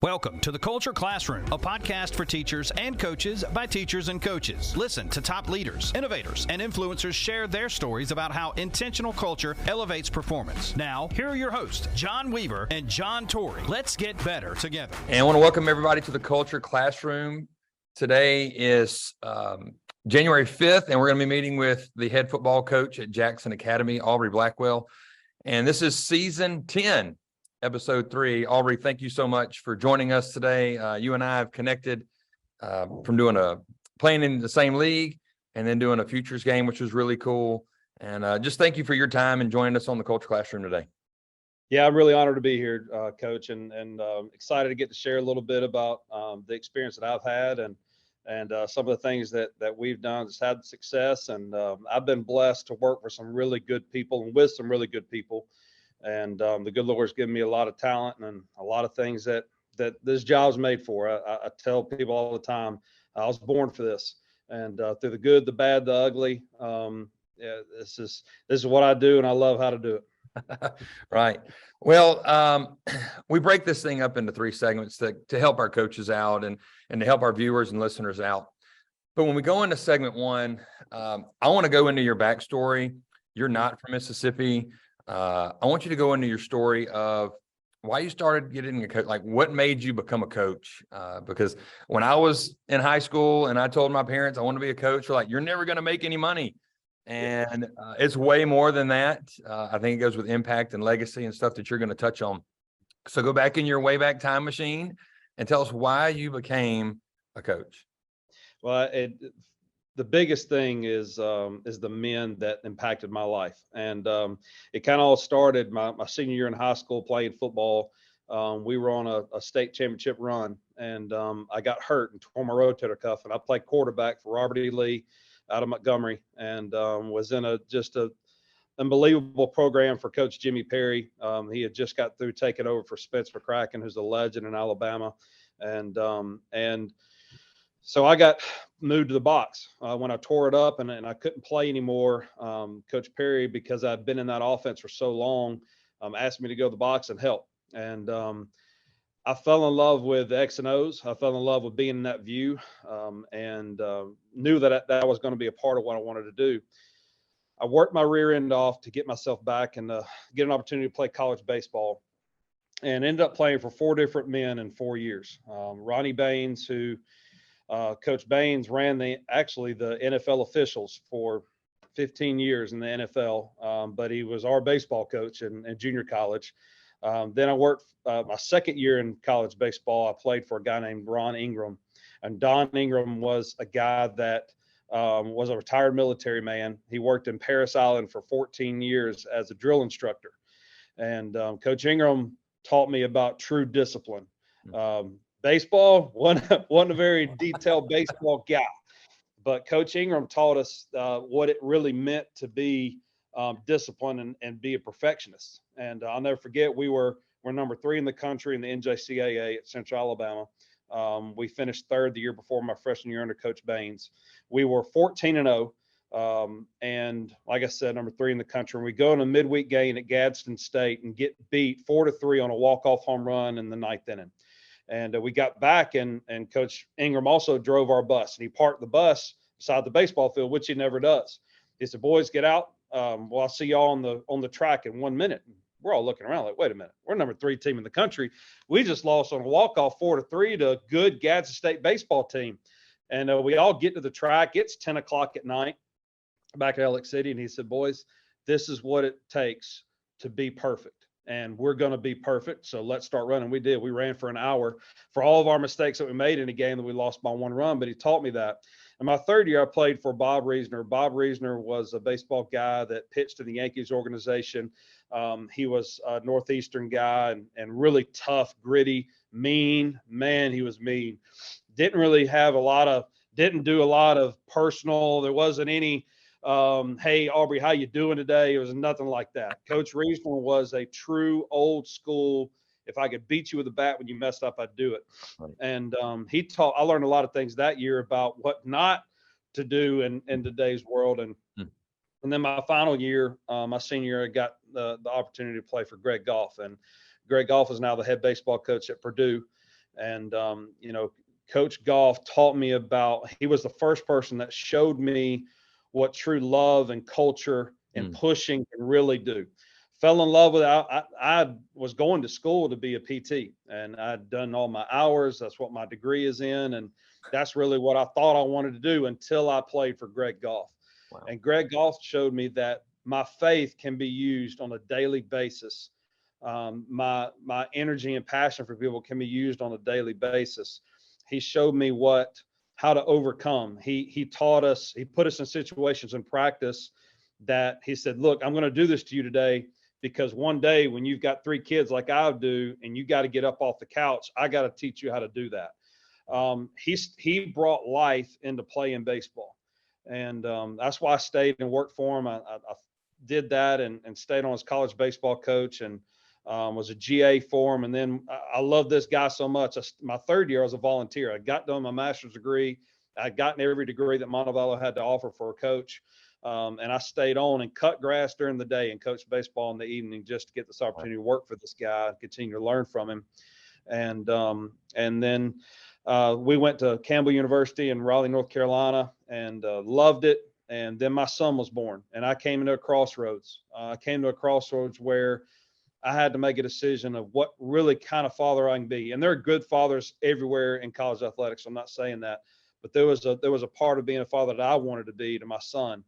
Welcome to the Culture Classroom, a podcast for teachers and coaches by teachers and coaches. Listen to top leaders, innovators, and influencers share their stories about how intentional culture elevates performance. Now, here are your hosts, John Weaver and John Torrey. Let's get better together. And I want to welcome everybody to the Culture Classroom. Today is January 5th, and we're going to be meeting with the head football coach at Jackson Academy, Aubrey Blackwell. And this is season 10. Episode 3. Aubrey, thank you so much for joining us today. You and I have connected from playing in the same league and then doing a futures game, which was really cool. And just thank you for your time and joining us on the Culture Classroom today. Yeah, I'm really honored to be here, Coach, and excited to get to share a little bit about the experience that I've had and some of the things that we've done that's had success. And I've been blessed to work for some really good people and with some really good people. And the good Lord's given me a lot of talent and a lot of things that this job's made for. I tell people all the time, I was born for this. And through the good, the bad, the ugly, this is what I do, and I love how to do it. Right. Well, we break this thing up into 3 segments to help our coaches out and to help our viewers and listeners out. But when we go into segment 1, I want to go into your backstory. You're not from Mississippi. I want you to go into your story of why you started getting a coach, like what made you become a coach? Because when I was in high school and I told my parents I want to be a coach, they're like, you're never going to make any money. And it's way more than that. I think it goes with impact and legacy and stuff that you're going to touch on. So go back in your Wayback Time Machine and tell us why you became a coach. Well, the biggest thing is the men that impacted my life. And it kind of all started my senior year in high school playing football. We were on a state championship run, and I got hurt and tore my rotator cuff. And I played quarterback for Robert E. Lee out of Montgomery, and was in just a unbelievable program for Coach 𝗕𝗶𝗀𝗀𝗃. He had just got through taking over for Spence McCracken, who's a legend in Alabama. And so I got moved to the box when I tore it up, and I couldn't play anymore. Coach Perry, because I'd been in that offense for so long, asked me to go to the box and help. And I fell in love with the X and O's. I fell in love with being in that view, and knew that was going to be a part of what I wanted to do. I worked my rear end off to get myself back and get an opportunity to play college baseball, and ended up playing for 4 different men in 4 years. Ronnie Baines, who Coach Baines ran the NFL officials for 15 years in the NFL, but he was our baseball coach in junior college. Then I worked my second year in college baseball. I played for a guy named Ron Ingram, and Don Ingram was a guy that was a retired military man. He worked in Parris Island for 14 years as a drill instructor, and Coach Ingram taught me about true discipline. Baseball, wasn't a very detailed baseball guy, but Coach Ingram taught us what it really meant to be disciplined and be a perfectionist. And I'll never forget, we're number 3 in the country in the NJCAA at Central Alabama. We finished 3rd the year before my freshman year under Coach Baines. We were 14-0, and like I said, number 3 in the country. And we go in a midweek game at Gadsden State and get beat 4-3 on a walk-off home run in the 9th inning. And we got back, and Coach Ingram also drove our bus, and he parked the bus beside the baseball field, which he never does. He said, "Boys, get out. Well, I'll see y'all on the track in 1 minute." And we're all looking around like, wait a minute, we're number 3 team in the country. We just lost on a walk-off 4-3 to a good Gadsden State baseball team. And we all get to the track. It's 10 o'clock at night back at Alex City. And he said, "Boys, this is what it takes to be perfect. And we're going to be perfect. So let's start running." We did. We ran for an hour for all of our mistakes that we made in a game that we lost by 1 run, but he taught me that. In my 3rd year, I played for Bob Reisner. Bob Reisner was a baseball guy that pitched in the Yankees organization. He was a Northeastern guy and really tough, gritty, mean. Man, he was mean. Didn't do a lot of personal. There wasn't any, "Hey, Aubrey, how you doing today?" It was nothing like that. Coach Reisner was a true old school, if I could beat you with a bat when you messed up, I'd do it. Right. And I learned a lot of things that year about what not to do in today's world. And then my final year, my senior year, I got the opportunity to play for Greg Goff. And Greg Goff is now the head baseball coach at Purdue. And, Coach Goff taught me he was the first person that showed me what true love and culture and pushing can really do. Fell in love with it. I was going to school to be a PT, and I'd done all my hours. That's what my degree is in. And that's really what I thought I wanted to do until I played for Greg Goff. Wow. And Greg Goff showed me that my faith can be used on a daily basis. My energy and passion for people can be used on a daily basis. He showed me how to overcome. He taught us, he put us in situations in practice that he said, look, I'm going to do this to you today because one day when you've got 3 kids like I do and you got to get up off the couch, I got to teach you how to do that. He brought life into playing baseball. And that's why I stayed and worked for him. I did that and stayed on as college baseball coach and was a GA for him. And then I love this guy so much. My 3rd year, I was a volunteer. I got done my master's degree. I'd gotten every degree that 𝗦𝗲𝘀𝘀 had to offer for a coach. And I stayed on and cut grass during the day and coached baseball in the evening just to get this opportunity to work for this guy and continue to learn from him. And then we went to Campbell University in Raleigh, North Carolina, and loved it. And then my son was born, and I came into a crossroads. I came to a crossroads where I had to make a decision of what really kind of father I can be. And there are good fathers everywhere in college athletics. I'm not saying that, but there was a part of being a father that I wanted to be to my son.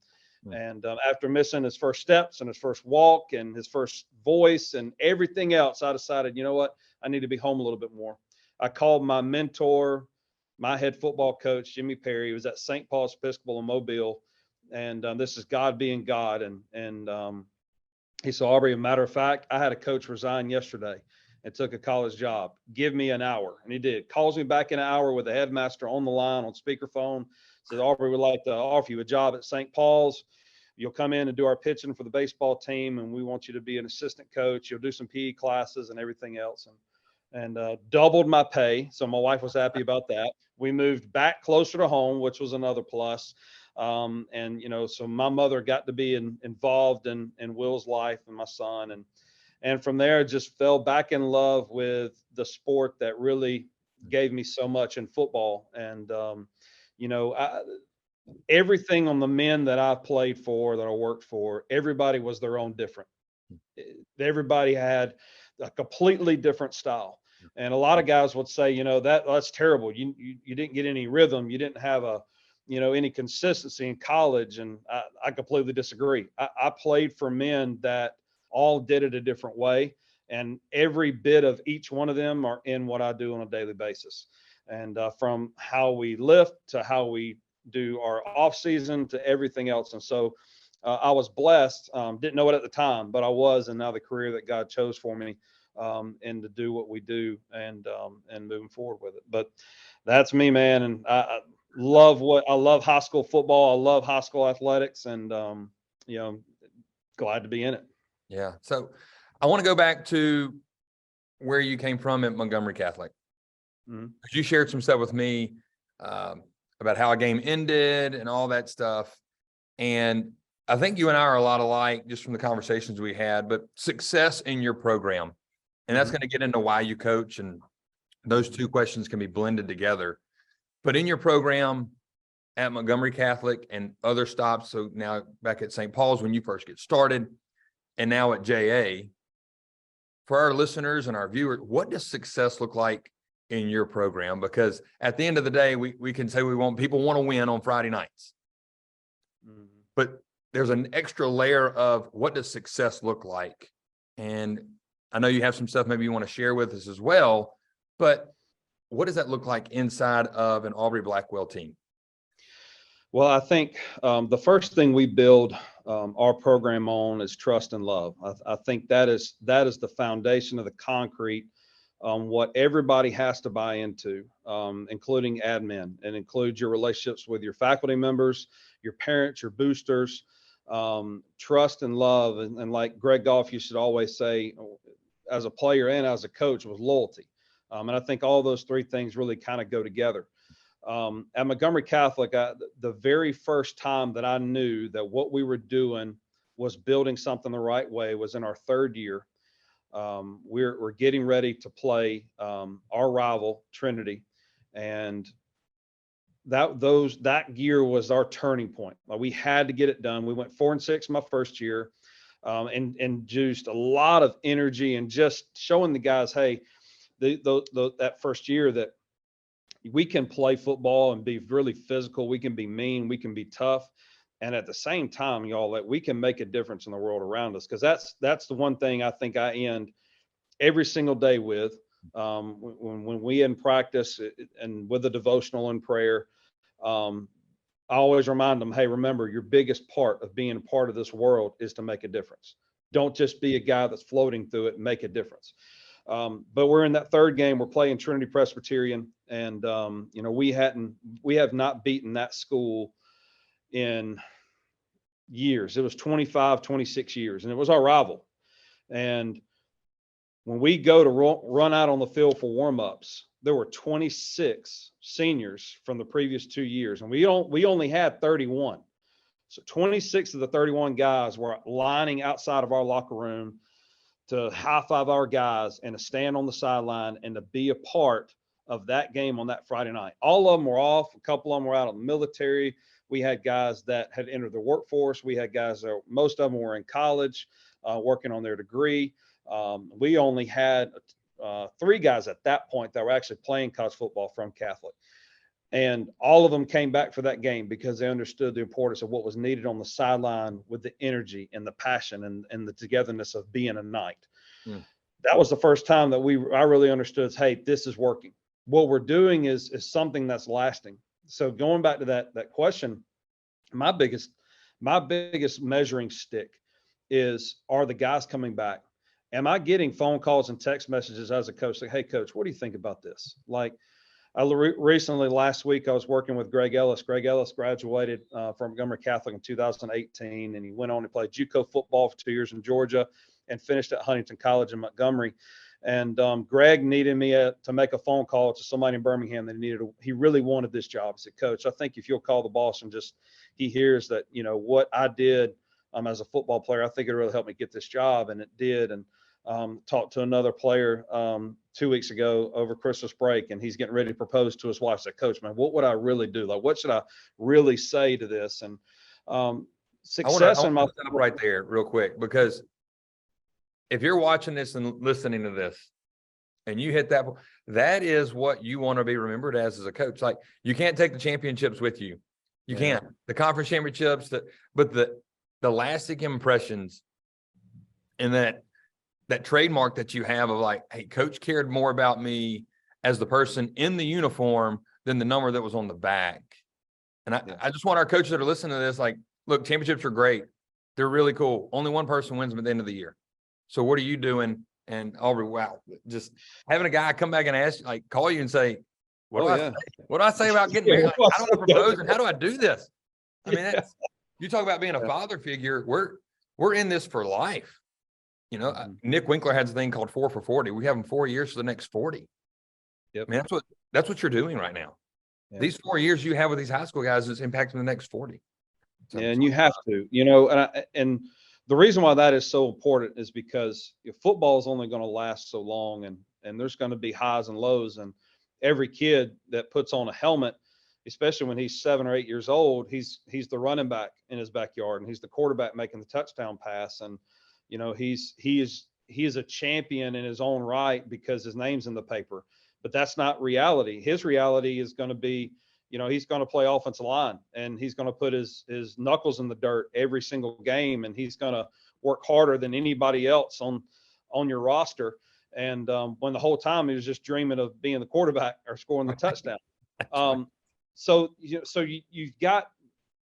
And after missing his first steps and his first walk and his first voice and everything else, I decided, you know what, I need to be home a little bit more. I called my mentor, my head football coach, Jimmy Perry. He was at St. Paul's Episcopal in Mobile. And this is God being God. And he said, Aubrey, a matter of fact, I had a coach resign yesterday and took a college job. Give me an hour. And he did. Calls me back in an hour with the headmaster on the line on speakerphone. Said, Aubrey, we'd like to offer you a job at St. Paul's. You'll come in and do our pitching for the baseball team, and we want you to be an assistant coach. You'll do some PE classes and everything else. And doubled my pay. So my wife was happy about that. We moved back closer to home, which was another plus. So my mother got to be involved in Will's life and my son. And from there, just fell back in love with the sport that really gave me so much in football. And, everything on the men that I played for, that I worked for, everybody was their own different. Everybody had a completely different style. And a lot of guys would say, that's terrible. You didn't get any rhythm. You didn't have any consistency in college. And I completely disagree. I played for men that all did it a different way. And every bit of each one of them are in what I do on a daily basis. And from how we lift to how we do our off season to everything else. And so I was blessed, didn't know it at the time, but I was, and now the career that God chose for me, and to do what we do and moving forward with it. But that's me, man. And I love high school football. I love high school athletics, and, glad to be in it. Yeah. So I want to go back to where you came from at Montgomery Catholic. You shared some stuff with me about how a game ended and all that stuff. And I think you and I are a lot alike just from the conversations we had, but success in your program. And that's going to get into why you coach. And those two questions can be blended together. But in your program at Montgomery Catholic and other stops, so now back at St. Paul's when you first get started, and now at JA, for our listeners and our viewers, what does success look like in your program? Because at the end of the day, we can say people want to win on Friday nights. But there's an extra layer of what does success look like? And I know you have some stuff maybe you want to share with us as well, but what does that look like inside of an Aubrey Blackwell team? Well, I think the first thing we build our program on is trust and love. I think that is the foundation of the concrete, what everybody has to buy into, including admin, and includes your relationships with your faculty members, your parents, your boosters. Trust and love, and like Greg Goff used to always say, as a player and as a coach, was loyalty. And I think all those three things really kind of go together. At Montgomery Catholic, the very first time that I knew that what we were doing was building something the right way was in our 3rd year. We're getting ready to play our rival Trinity, and that year was our turning point. We had to get it done. We went 4-6 my first year, and juiced a lot of energy and just showing the guys, hey, that first year that we can play football and be really physical. We can be mean. We can be tough. And at the same time, y'all, that we can make a difference in the world around us. Because that's the one thing I think I end every single day with. When we in practice and with a devotional and prayer, I always remind them, hey, remember, your biggest part of being a part of this world is to make a difference. Don't just be a guy that's floating through it and make a difference. But we're in that third game. We're playing Trinity Presbyterian, and we have not beaten that school in years. It was 25, 26 years, and it was our rival. And when we go to run out on the field for warm-ups, there were 26 seniors from the previous 2 years, and we only had 31. So 26 of the 31 guys were lining outside of our locker room to high five our guys and to stand on the sideline and to be a part of that game on that Friday night. All of them were off. A couple of them were out of the military. We had guys that had entered the workforce. We had guys that most of them were in college, working on their degree. We only had 3 guys at that point that were actually playing college football from Catholic. And all of them came back for that game because they understood the importance of what was needed on the sideline with the energy and the passion and the togetherness of being a Knight. Mm. That was the first time that I really understood, hey, this is working. What we're doing is something that's lasting. So going back to that question, my biggest measuring stick is, are the guys coming back? Am I getting phone calls and text messages as a coach like, hey, coach, what do you think about this? Like, recently, last week, I was working with Greg Ellis. Greg Ellis graduated from Montgomery Catholic in 2018, and he went on to play JUCO football for 2 years in Georgia and finished at Huntington College in Montgomery. And Greg needed me to make a phone call to somebody in Birmingham that he really wanted this job. I said, Coach, I think if you'll call the boss and he hears that, what I did as a football player, I think it really helped me get this job. And it did. And talked to another player 2 weeks ago over Christmas break, and he's getting ready to propose to his wife. I said, Coach, man, what would I really do? Like, what should I really say to this? And success in my stop right there real quick, because if you're watching this and listening to this and you hit that is what you want to be remembered as a coach. Like, you can't take the championships with you. You can't. The conference championships, but the lasting impressions and that trademark that you have of like, hey, coach cared more about me as the person in the uniform than the number that was on the back. And I just want our coaches that are listening to this, like, look, championships are great. They're really cool. Only one person wins them at the end of the year. So what are you doing? And Aubrey, wow, just having a guy come back and ask, like, call you and say, what do I say about getting married? Like, how do I propose and how do I do this? I mean, you talk about being a father figure. We're in this for life. Nick Winkler has a thing called 4 for 40. We have them 4 years for the next 40. Yep. I mean, that's what you're doing right now. Yeah. These 4 years you have with these high school guys is impacting the next 40. So, and you have to, and the reason why that is so important is because football is only going to last so long, and there's going to be highs and lows. And every kid that puts on a helmet, especially when he's 7 or 8 years old, he's the running back in his backyard, and he's the quarterback making the touchdown pass. And he is a champion in his own right because his name's in the paper, but that's not reality. His reality is going to be, he's going to play offensive line, and he's going to put his knuckles in the dirt every single game, and he's going to work harder than anybody else on your roster. And when the whole time he was just dreaming of being the quarterback or scoring the touchdown. So you've got,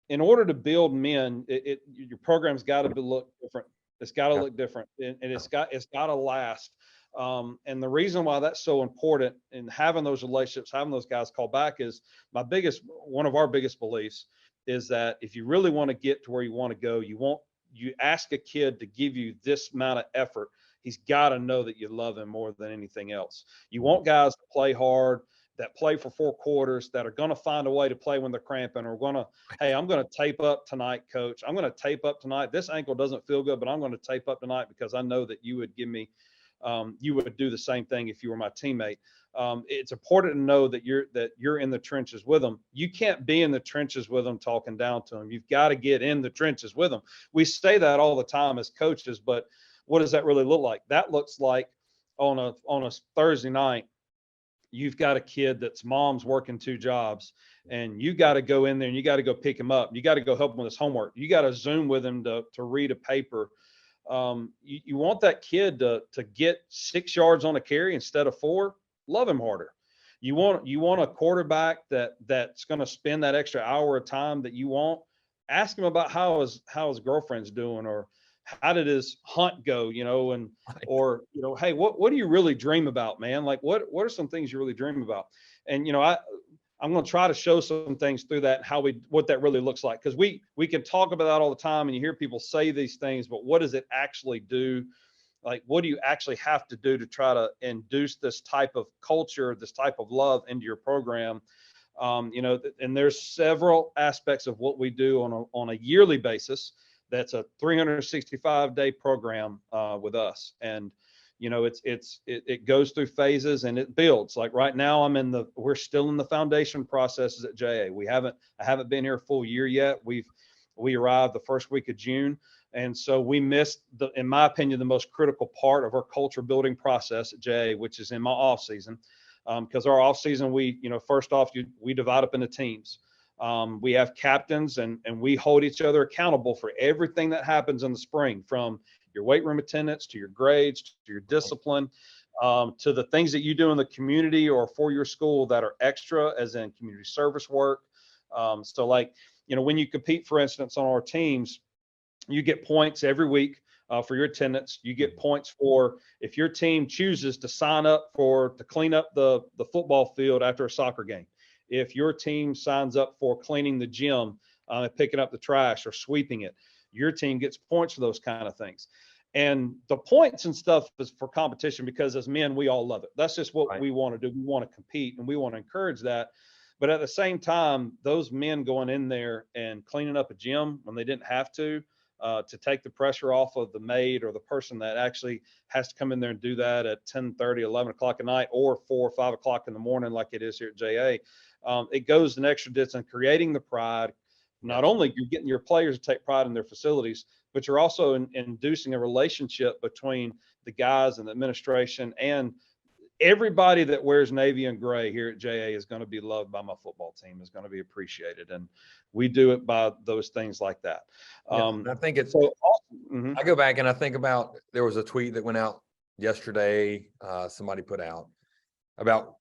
in order to build men, your program's got to look different. It's got to look different, and it's got to last. And the reason why that's so important in having those relationships, having those guys call back, is one of our biggest beliefs is that if you really want to get to where you want to go, you ask a kid to give you this amount of effort. He's got to know that you love him more than anything else. You want guys to play hard, that play for 4 quarters, that are going to find a way to play when they're cramping, or hey, I'm going to tape up tonight, coach. I'm going to tape up tonight. This ankle doesn't feel good, but I'm going to tape up tonight because I know that you would give me you would do the same thing if you were my teammate. It's important to know that you're in the trenches with them. You can't be in the trenches with them talking down to them. You've got to get in the trenches with them. We say that all the time as coaches, but what does that really look like? That looks like on a Thursday night, you've got a kid that's mom's working 2 jobs, and you got to go in there and you got to go pick him up. You got to go help him with his homework. You got to Zoom with him to read a paper. You want that kid to get 6 yards on a carry instead of 4. Love him harder. You want a quarterback that's going to spend that extra hour of time that you want. Ask him about how his girlfriend's doing, or how did his hunt go, and or hey, what do you really dream about, man? Like what are some things you really dream about? And I'm going to try to show some things through that, what that really looks like, because we can talk about that all the time, and you hear people say these things, but what does it actually do? Like, what do you actually have to do to try to induce this type of culture, this type of love into your program? And there's several aspects of what we do on a yearly basis. That's a 365-day program with us. And, it goes through phases and it builds. Like right now we're still in the foundation processes at JA. I haven't been here a full year yet. We arrived the first week of June. And so we missed in my opinion, the most critical part of our culture building process at JA, which is in my off season. Because our off season, first off, we divide up into teams. We have captains, and we hold each other accountable for everything that happens in the spring, from your weight room attendance to your grades, to your discipline, to the things that you do in the community or for your school that are extra, as in community service work. So like, when you compete, for instance, on our teams, you get points every week for your attendance. You get points for if your team chooses to sign up to clean up the football field after a soccer game. If your team signs up for cleaning the gym, picking up the trash or sweeping it, your team gets points for those kind of things. And the points and stuff is for competition, because as men, we all love it. That's just what we want to do. We want to compete and we want to encourage that. But at the same time, those men going in there and cleaning up a gym when they didn't have to take the pressure off of the maid or the person that actually has to come in there and do that at 10:30, 11 o'clock at night, or 4 or 5 o'clock in the morning, like it is here at JA. It goes an extra distance, creating the pride. Not only you're getting your players to take pride in their facilities, but you're also inducing a relationship between the guys and the administration, and everybody that wears navy and gray here at JA is going to be loved by my football team, is going to be appreciated. And we do it by those things like that. I think it's, I go back and I think about, there was a tweet that went out yesterday. Somebody put out about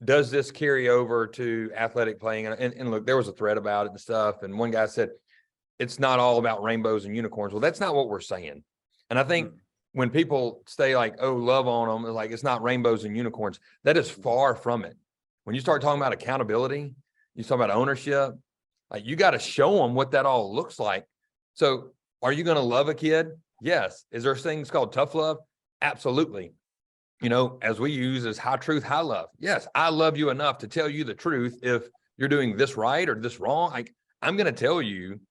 does this carry over to athletic playing? And look, there was a thread about it and stuff. And one guy said, it's not all about rainbows and unicorns. Well, that's not what we're saying. And I think when people say like, oh, love on them, like it's not rainbows and unicorns, that is far from it. When you start talking about accountability, you talk about ownership, like you got to show them what that all looks like. So are you going to love a kid? Yes. Is there things called tough love? Absolutely. As we use as high truth, high love. Yes, I love you enough to tell you the truth. If you're doing this right or this wrong, I'm going to tell you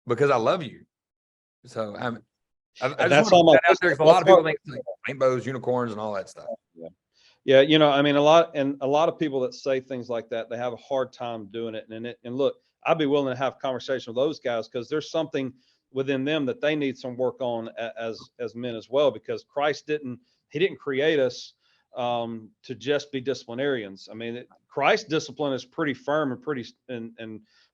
because I love you. So I just want to put that out there, because a lot of people think like rainbows, unicorns, and all that stuff. Yeah. I mean, a lot of people that say things like that, they have a hard time doing it. And look, I'd be willing to have a conversation with those guys, because there's something within them that they need some work on as men as well, because Christ didn't create us to just be disciplinarians. I mean, Christ's discipline is pretty firm and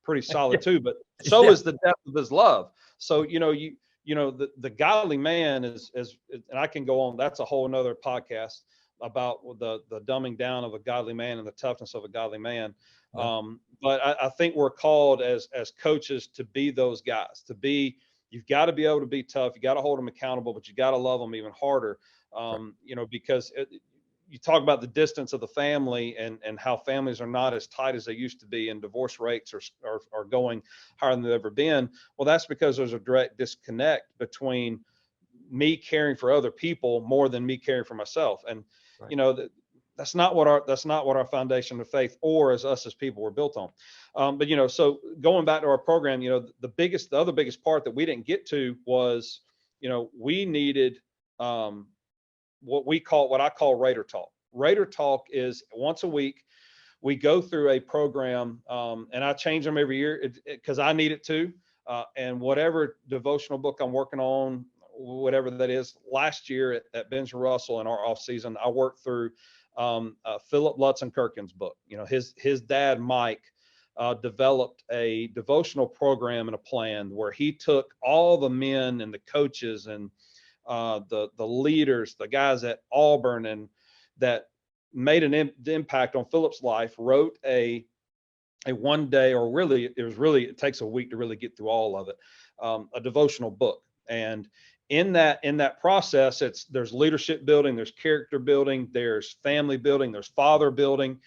pretty solid too, but so is the depth of his love. So, the godly man is, and I can go on, that's a whole nother podcast about the dumbing down of a godly man and the toughness of a godly man. But I think we're called as coaches to be those guys, you've got to be able to be tough. You got to hold them accountable, but you got to love them even harder. Because you talk about the distance of the family and how families are not as tight as they used to be, and divorce rates are going higher than they've ever been. Well, that's because there's a direct disconnect between me caring for other people more than me caring for myself. And, that's not what our foundation of faith or as us as people were built on. But, so going back to our program, the other biggest part that we didn't get to was, we needed, what I call Raider Talk. Raider Talk is once a week. We go through a program, and I change them every year because I need it too. And whatever devotional book I'm working on, whatever that is, last year at Benjamin Russell in our off season, I worked through 𝗕𝗹𝘀𝗀𝗃𝗀𝗃's book. You know, his dad, Mike, developed a devotional program and a plan where he took all the men and the coaches and the leaders, the guys at Auburn and that made an impact on Philip's life, wrote a one day, or really, it takes a week to really get through all of it, a devotional book. And in that process, there's leadership building, there's character building, there's family building, there's father building.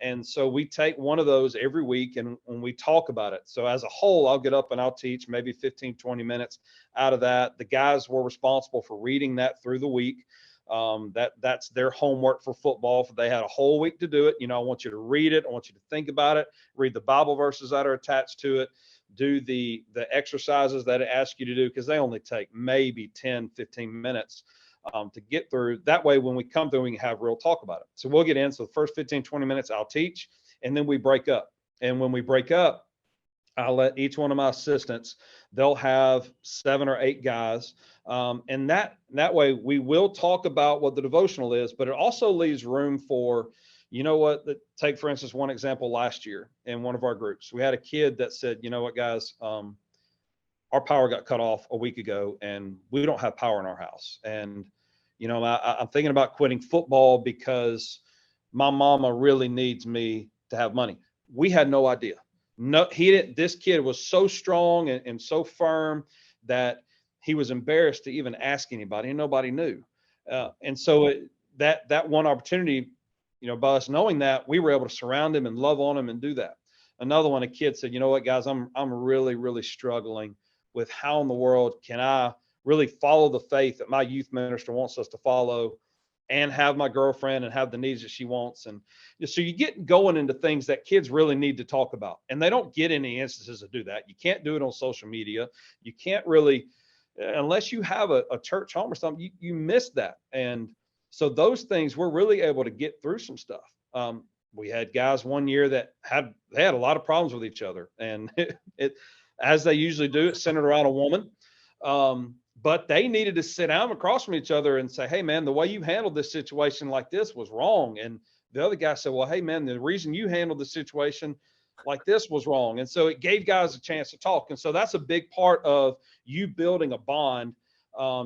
And so we take one of those every week and we talk about it. So as a whole, I'll get up and I'll teach maybe 15, 20 minutes out of that. The guys were responsible for reading that through the week. That's their homework for football. They had a whole week to do it. You know, I want you to read it. I want you to think about it, read the Bible verses that are attached to it, do the exercises that it asks you to do, because they only take maybe 10, 15 minutes to get through. That way, when we come through, we can have real talk about it. So we'll get in. So the first 15, 20 minutes I'll teach, and then we break up. And when we break up, I'll let each one of my assistants, they'll have 7 or 8 guys. And that way we will talk about what the devotional is, but it also leaves room for, you know what, take for instance, one example last year in one of our groups, we had a kid that said, you know what, guys, our power got cut off a week ago and we don't have power in our house. And, you know, I'm thinking about quitting football because my mama really needs me to have money. We had no idea. No, he didn't. This kid was so strong and so firm that he was embarrassed to even ask anybody, and nobody knew. And so that one opportunity, you know, by us knowing that, we were able to surround him and love on him and do that. Another one, a kid said, you know what, guys, I'm really, really struggling with how in the world can I really follow the faith that my youth minister wants us to follow and have my girlfriend and have the needs that she wants. And so you get going into things that kids really need to talk about, and they don't get any instances to do that. You can't do it on social media. You can't really, unless you have a church home or something, you miss that. And so those things, we're really able to get through some stuff. We had guys one year that they had a lot of problems with each other, and it as they usually do, it centered around a woman. But they needed to sit down across from each other and say, hey, man, the way you handled this situation like this was wrong. And the other guy said, well, hey, man, the reason you handled the situation like this was wrong. And so it gave guys a chance to talk. And so that's a big part of you building a bond,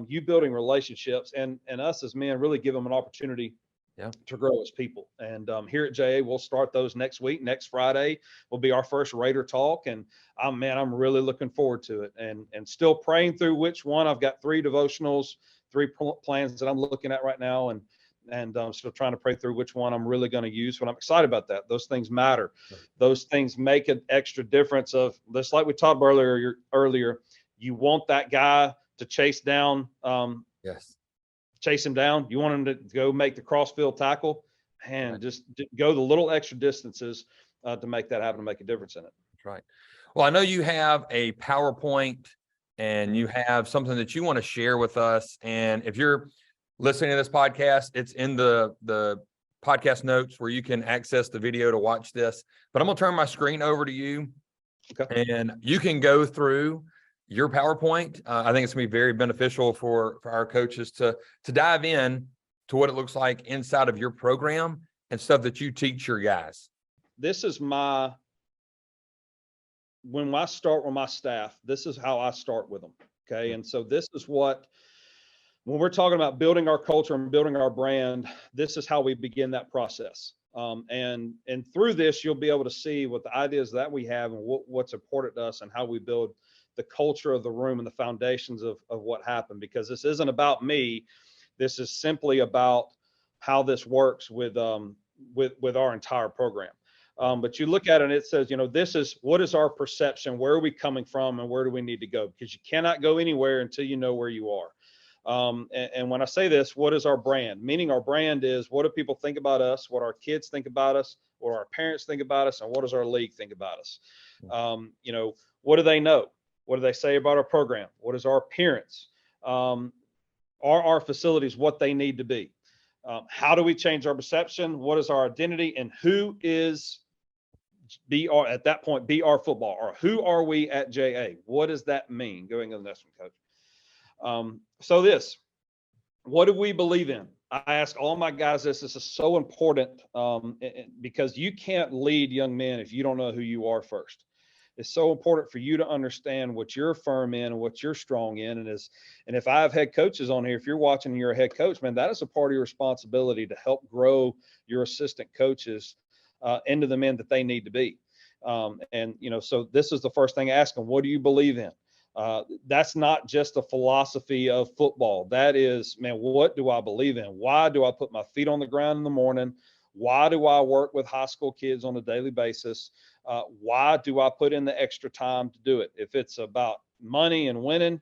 you building relationships, and us as men really give them an opportunity to grow as people. And here at JA, we'll start those next week. Next Friday will be our first Raider Talk. And I'm really looking forward to it, and still praying through which one. I've got 3 devotionals, 3 plans that I'm looking at right now. And still trying to pray through which one I'm really going to use. But I'm excited about that. Those things matter. Right. Those things make an extra difference of this, like we talked about earlier, you want that guy to chase down, chase him down. You want him to go make the crossfield tackle, and right. just go the little extra distances to make that happen, to make a difference in it. That's right. Well, I know you have a PowerPoint and you have something that you want to share with us. And if you're listening to this podcast, it's in the podcast notes where you can access the video to watch this. But I'm going to turn my screen over to you, and you can go through your PowerPoint. I think it's going to be very beneficial for our coaches to dive in to what it looks like inside of your program and stuff that you teach your guys. This is when I start with my staff, this is how I start with them. Okay. And so this is when we're talking about building our culture and building our brand, this is how we begin that process. And through this, you'll be able to see what the ideas that we have and what's important to us and how we build the culture of the room and the foundations of what happened, because this isn't about me. This is simply about how this works with our entire program. But you look at it and it says, you know, what is our perception? Where are we coming from and where do we need to go? Because you cannot go anywhere until you know where you are. And when I say this, what is our brand? Meaning our brand is, what do people think about us? What our kids think about us? What our parents think about us? And what does our league think about us? You know, what do they know? What do they say about our program? What is our appearance? Are our facilities what they need to be? How do we change our perception? What is our identity? And who is BR at that point, BR football, or who are we at JA? What does that mean? Going on the next one, Coach. What do we believe in? I ask all my guys this. This is so important because you can't lead young men if you don't know who you are first. It's so important for you to understand what you're firm in and what you're strong in. And if I have head coaches on here, if you're watching and you're a head coach, man, that is a part of your responsibility to help grow your assistant coaches into the men that they need to be. So this is the first thing I ask them: what do you believe in? That's not just a philosophy of football. That is, man, what do I believe in? Why do I put my feet on the ground in the morning? Why do I work with high school kids on a daily basis? Why do I put in the extra time to do it? If it's about money and winning,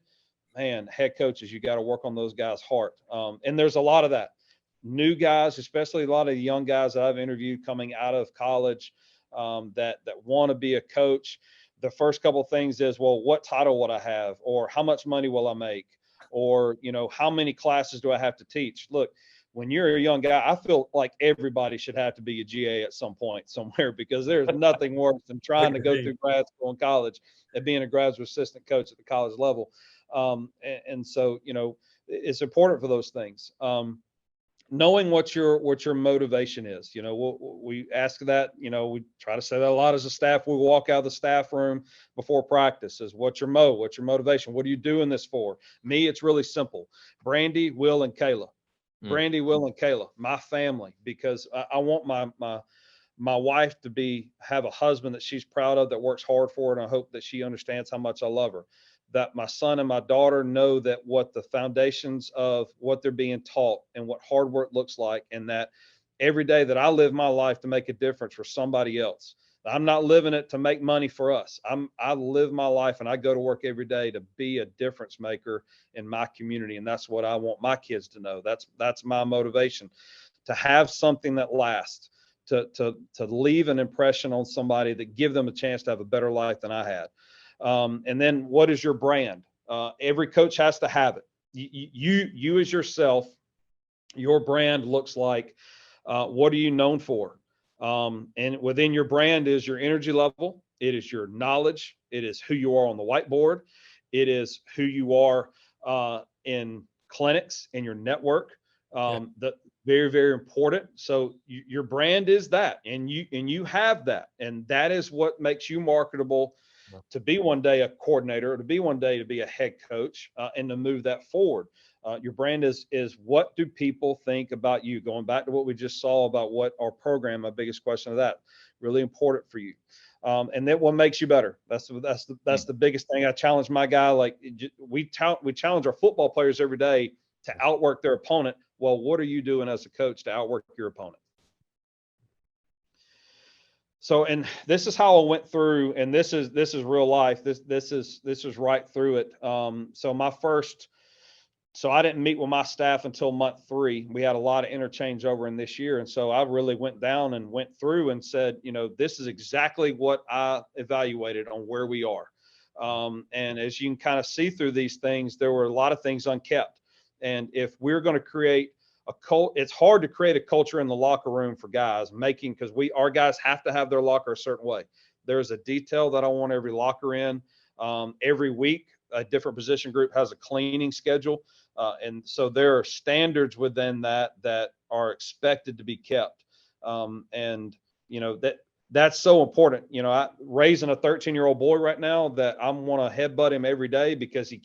man, head coaches, you got to work on those guys' heart. And there's a lot of that. New guys, especially a lot of the young guys that I've interviewed coming out of college that want to be a coach. The first couple of things is, well, what title would I have? Or how much money will I make? Or, how many classes do I have to teach? Look, when you're a young guy, I feel like everybody should have to be a GA at some point somewhere, because there's nothing worse than trying to go through grad school and college and being a graduate assistant coach at the college level. So, it's important for those things. Knowing what your motivation is. We ask that, we try to say that a lot as a staff. We walk out of the staff room before practice is, what's your motivation? What are you doing this for? Me, it's really simple. Brandy, Will, and Kayla. Brandy, Will, and Kayla, my family, because I want my wife to have a husband that she's proud of, that works hard for her, and I hope that she understands how much I love her. That my son and my daughter know that what the foundations of what they're being taught and what hard work looks like, and that every day that I live my life to make a difference for somebody else. I'm not living it to make money for us. I live my life and I go to work every day to be a difference maker in my community. And that's what I want my kids to know. That's my motivation, to have something that lasts, to leave an impression on somebody, that give them a chance to have a better life than I had. And then what is your brand? Every coach has to have it. You as yourself, your brand looks like, what are you known for? And within your brand is your energy level. It is your knowledge. It is who you are on the whiteboard. It is who you are in clinics, in your network. Very, very important. So your brand is that, and you have that, and that is what makes you marketable to be one day a coordinator, or to be one day to be a head coach, and to move that forward. Your brand is what do people think about you? Going back to what we just saw about what our program, my biggest question of that, really important for you. And then what makes you better? That's the biggest thing. I challenge my guy. Like, we challenge our football players every day to outwork their opponent. Well, what are you doing as a coach to outwork your opponent? So, and this is how I went through, and this is real life. This is right through it. So I didn't meet with my staff until month 3. We had a lot of interchange over in this year. And so I really went down and went through and said, this is exactly what I evaluated on where we are. And as you can kind of see through these things, there were a lot of things unkept. And if we're going to create it's hard to create a culture in the locker room for guys, because our guys have to have their locker a certain way. There's a detail that I want every locker in. Every week, a different position group has a cleaning schedule. And so there are standards within that are expected to be kept. That's so important. I raising a 13-year-old boy right now that I want to headbutt him every day because he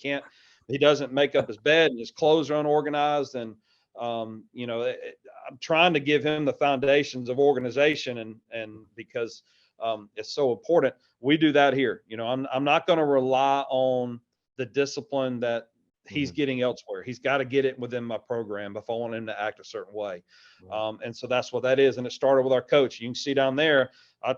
doesn't make up his bed and his clothes are unorganized. And, I'm trying to give him the foundations of organization, and because it's so important. We do that here. I'm not going to rely on the discipline that he's getting elsewhere. He's got to get it within my program if I want him to act a certain way. And so that's what that is. And it started with our coach. You can see down there, I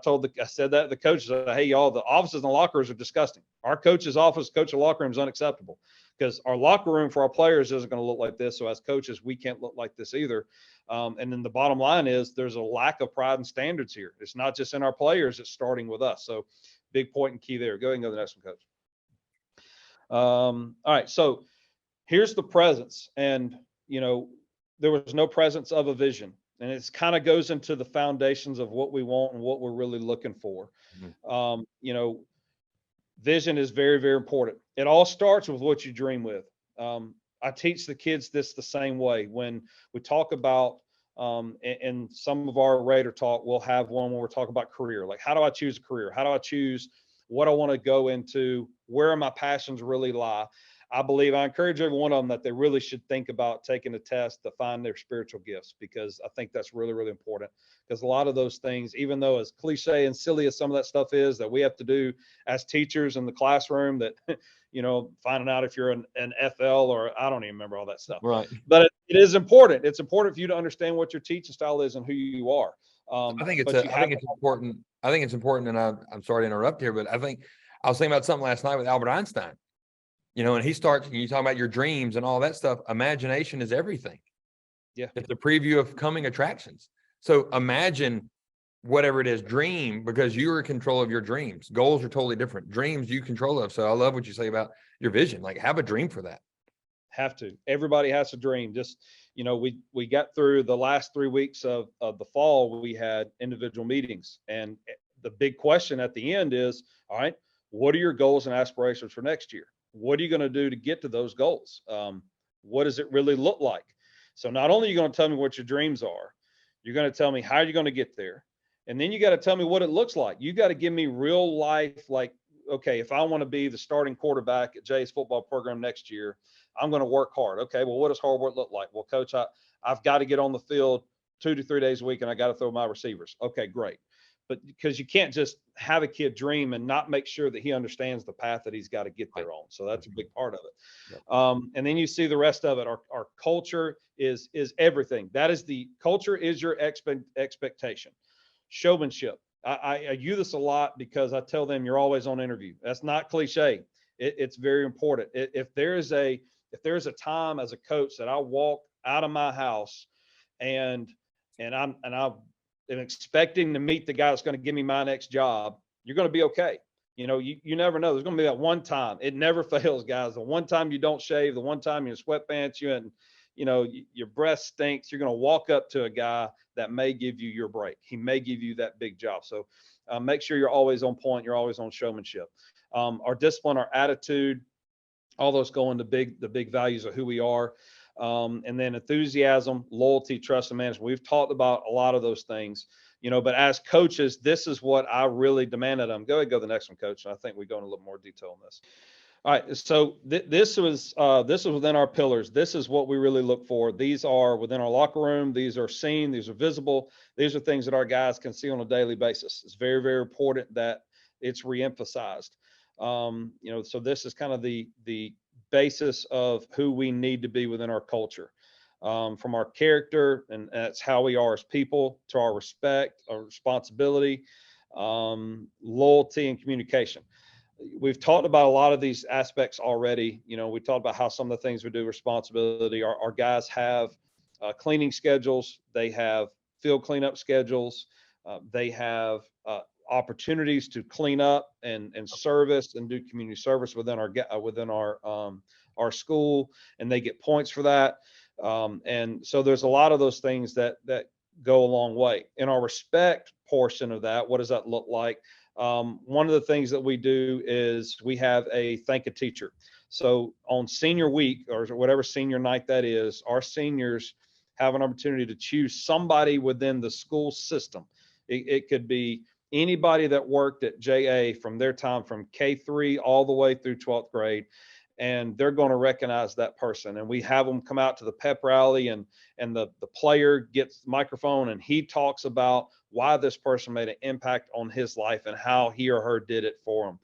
said that to the coaches, hey, y'all, the offices and the locker rooms are disgusting. Our coach's office, coach of locker room is unacceptable, because our locker room for our players isn't going to look like this. So as coaches, we can't look like this either. And then the bottom line is there's a lack of pride and standards here. It's not just in our players, it's starting with us. So big point and key there. Go ahead and go to the next one, Coach. All right. So here's the presence. And, there was no presence of a vision. And it's kind of goes into the foundations of what we want and what we're really looking for. Mm-hmm. Vision is very, very important. It all starts with what you dream with. I teach the kids this the same way. When we talk about, and some of our Raider talk, we'll have one when we're talking about career. Like, how do I choose a career? How do I choose what I want to go into? Where my passions really lie? I encourage every one of them that they really should think about taking a test to find their spiritual gifts, because I think that's really, really important. Because a lot of those things, even though as cliche and silly as some of that stuff is that we have to do as teachers in the classroom, that, finding out if you're an FL or I don't even remember all that stuff. Right. But it is important. It's important for you to understand what your teaching style is and who you are. I think it's important. I think it's important. And I'm sorry to interrupt here, but I was thinking about something last night with Albert Einstein. And he starts, you talk about your dreams and all that stuff. Imagination is everything. Yeah. It's a preview of coming attractions. So imagine whatever it is, dream, because you're in control of your dreams. Goals are totally different. Dreams you control of. So I love what you say about your vision. Like, have a dream for that. Have to. Everybody has a dream. Just, we got through the last 3 weeks of the fall. We had individual meetings, and the big question at the end is, all right, what are your goals and aspirations for next year? What are you going to do to get to those goals? What does it really look like? So not only are you going to tell me what your dreams are, you're going to tell me how you're going to get there. And then you got to tell me what it looks like. You got to give me real life, like, okay, if I want to be the starting quarterback at Jay's football program next year, I'm going to work hard. Okay, well, what does hard work look like? Well, coach, I've got to get on the field 2 to 3 days a week, and I got to throw my receivers. Okay, great. But because you can't just have a kid dream and not make sure that he understands the path that he's got to get there on. So that's a big part of it. Yep. And then you see the rest of it. Our culture is everything. That is the culture is your expectation. Showmanship. I use this a lot because I tell them you're always on interview. That's not cliche. It's very important. If there's a time as a coach that I walk out of my house and I'm expecting to meet the guy that's going to give me my next job, you're going to be okay. You never know. There's going to be that one time. It never fails, guys. The one time you don't shave, the one time you're in sweatpants, your breath stinks. You're going to walk up to a guy that may give you your break. He may give you that big job. So make sure you're always on point. You're always on showmanship. Our discipline, our attitude, all those go into the big values of who we are. And then enthusiasm, loyalty, trust, and management. We've talked about a lot of those things, but as coaches, this is what I really demand of them. Go ahead, go to the next one, coach. And I think we go in a little more detail on this. All right. So this was within our pillars. This is what we really look for. These are within our locker room. These are seen. These are visible. These are things that our guys can see on a daily basis. It's very, very important that it's reemphasized. So this is kind of the basis of who we need to be within our culture, from our character, and that's how we are as people, to our respect, our responsibility, loyalty, and communication. We've talked about a lot of these aspects already. We talked about how some of the things we do, responsibility. Our guys have cleaning schedules. They have field cleanup schedules. They have opportunities to clean up and service and do community service within our school, and they get points for that. And so there's a lot of those things that go a long way. In our respect portion of that, what does that look like? One of the things that we do is we have a thank a teacher. So on senior week, or whatever senior night that is, our seniors have an opportunity to choose somebody within the school system. It could be anybody that worked at JA from their time from K3 all the way through 12th grade, and they're going to recognize that person. And we have them come out to the pep rally, and the player gets the microphone and he talks about why this person made an impact on his life and how he or her did it for him.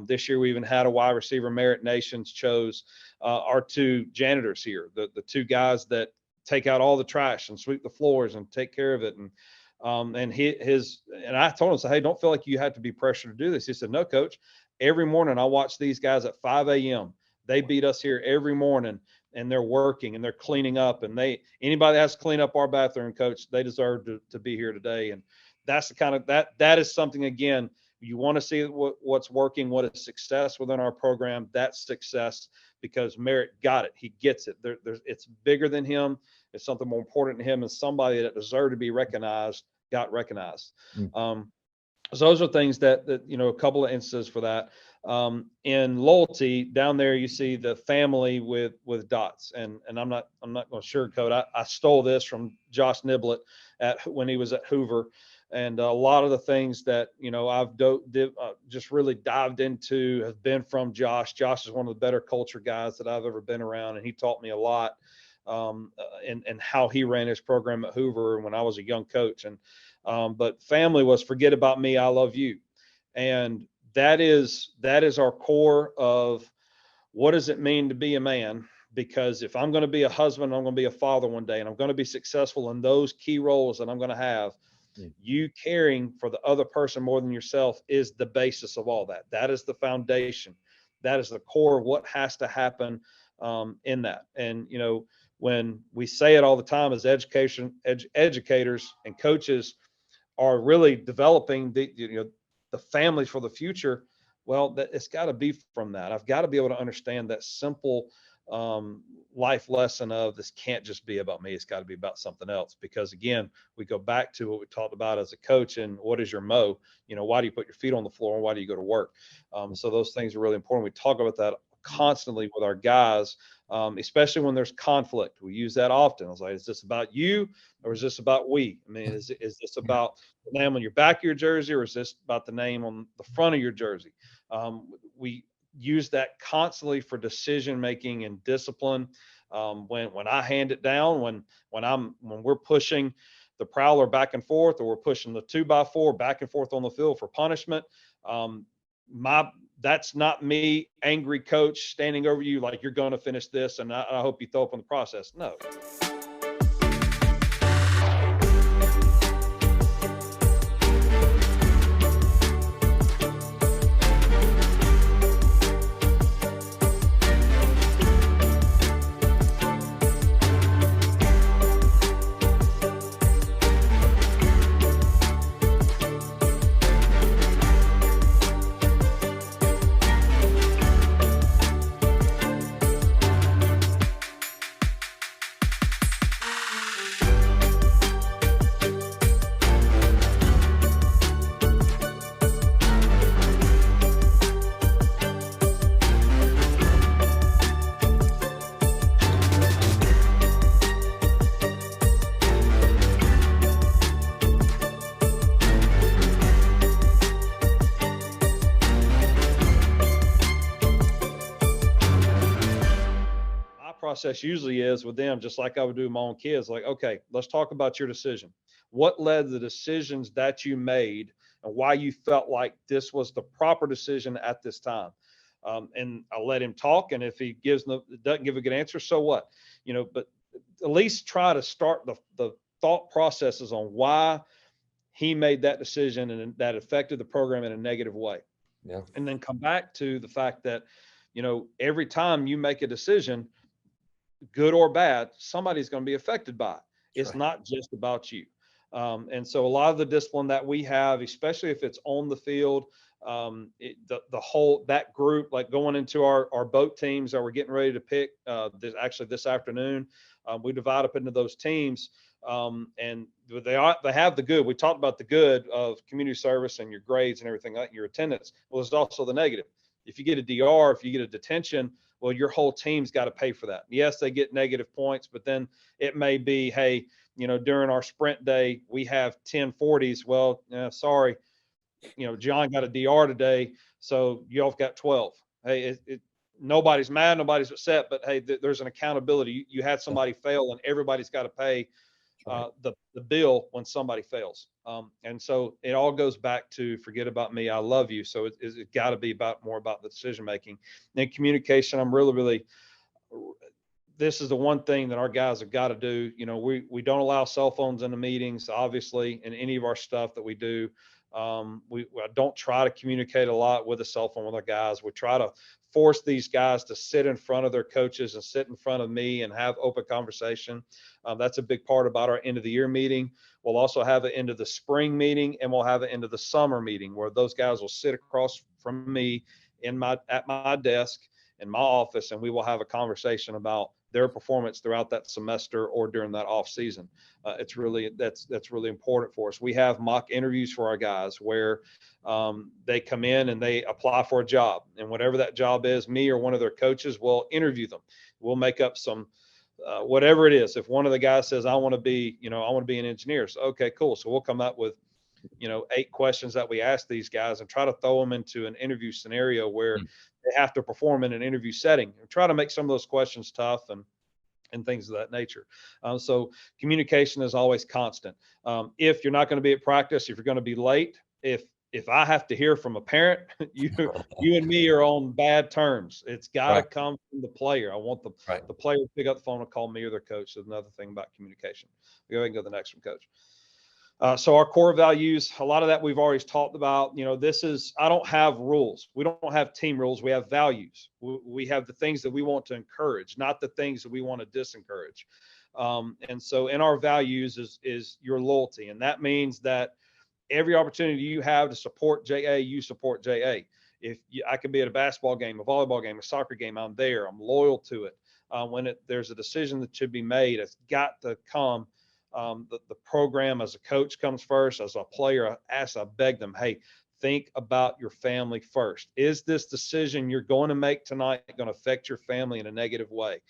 This year we even had a wide receiver. Merit Nations chose our 2 janitors here, the 2 guys that take out all the trash and sweep the floors and take care of it. And I told him, hey, don't feel like you have to be pressured to do this. He said, no, coach, every morning I watch these guys at 5 a.m. They beat us here every morning, and they're working and they're cleaning up, and anybody that has to clean up our bathroom, coach, they deserve to be here today. And that's the kind of that is something, again, you want to see what's working, what is success within our program. That's success because Merritt got it. He gets it. It's bigger than him. It's something more important to him, and somebody that deserved to be recognized got recognized. So those are things that a couple of instances for that. In loyalty, down there you see the family with dots, and I'm not going to sugarcoat. I stole this from Josh Niblett when he was at Hoover, and a lot of the things that I've just really dived into have been from Josh. Josh is one of the better culture guys that I've ever been around, and he taught me a lot and how he ran his program at Hoover when I was a young coach. And but family was forget about me, I love you. And that is our core of what does it mean to be a man? Because if I'm going to be a husband, I'm going to be a father one day, and I'm going to be successful in those key roles that I'm going to have, you caring for the other person more than yourself is the basis of all that. That is the foundation. That is the core of what has to happen in that. And, when we say it all the time as educators and coaches are really developing the families for the future, well, it's got to be from that. I've got to be able to understand that simple life lesson of this can't just be about me. It's got to be about something else. Because again, we go back to what we talked about as a coach and what is your mo? Why do you put your feet on the floor and why do you go to work? So those things are really important. We talk about that constantly with our guys, especially when there's conflict. We use that often. I was like, is this about you or is this about we? I mean, is this about the name on your back of your jersey or is this about the name on the front of your jersey? We use that constantly for decision making and discipline. When I hand it down, when we're pushing the prowler back and forth, or we're pushing the 2x4 back and forth on the field for punishment, that's not me, angry coach, standing over you like you're going to finish this and I hope you throw up in the process. No. Process usually is with them, just like I would do with my own kids, like, okay, let's talk about your decision. What led to the decisions that you made and why you felt like this was the proper decision at this time? And I'll let him talk. And if he doesn't give a good answer, so what? But at least try to start the thought processes on why he made that decision and that affected the program in a negative way. Yeah. And then come back to the fact that, every time you make a decision, good or bad, somebody's going to be affected by it. It's right. Not just about you. And so a lot of the discipline that we have, especially if it's on the field, the whole, that group, like going into our boat teams that we're getting ready to pick this afternoon, we divide up into those teams. And they have the good. We talked about the good of community service and your grades and everything, like your attendance. Well, there's also the negative. If you get a DR, if you get a detention, well, your whole team's got to pay for that. Yes, they get negative points, but then it may be, hey, during our sprint day, we have 10 40s. Well, sorry, John got a DR today, so y'all got 12. Hey, nobody's mad, nobody's upset, but hey, there's an accountability. You had somebody fail, and everybody's got to pay the bill when somebody fails. And so it all goes back to forget about me, I love you. So it's got to be more about the decision making. Then communication, I'm really, this is the one thing that our guys have got to do. We don't allow cell phones in the meetings, obviously, in any of our stuff that we do. I don't try to communicate a lot with a cell phone with our guys. We try to force these guys to sit in front of their coaches and sit in front of me and have open conversation. That's a big part about our end of the year meeting. We'll also have it into the spring meeting, and we'll have it into the summer meeting, where those guys will sit across from me at my desk in my office, and we will have a conversation about their performance throughout that semester or during that off season. That's really important for us. We have mock interviews for our guys where they come in and they apply for a job, and whatever that job is, me or one of their coaches will interview them. We'll make up some whatever it is. If one of the guys says, I want to be an engineer. So, okay, cool. So we'll come up with 8 questions that we ask these guys and try to throw them into an interview scenario where they have to perform in an interview setting, and try to make some of those questions tough and things of that nature. So communication is always constant. If you're not going to be at practice, if you're going to be late, if I have to hear from a parent, you and me are on bad terms. It's got to come from the player. I want the player to pick up the phone and call me or their coach. So another thing about communication. Go ahead and go to the next one, Coach. So our core values, a lot of that we've already talked about. I don't have rules. We don't have team rules. We have values. We have the things that we want to encourage, not the things that we want to discourage. And so in our values is your loyalty. And that means that every opportunity you have to support JA, you support JA. I could be at a basketball game, a volleyball game, a soccer game, I'm there. I'm loyal to it. When there's a decision that should be made, it's got to come. The program as a coach comes first. As a player, I beg them, hey, think about your family first. Is this decision you're going to make tonight going to affect your family in a negative way?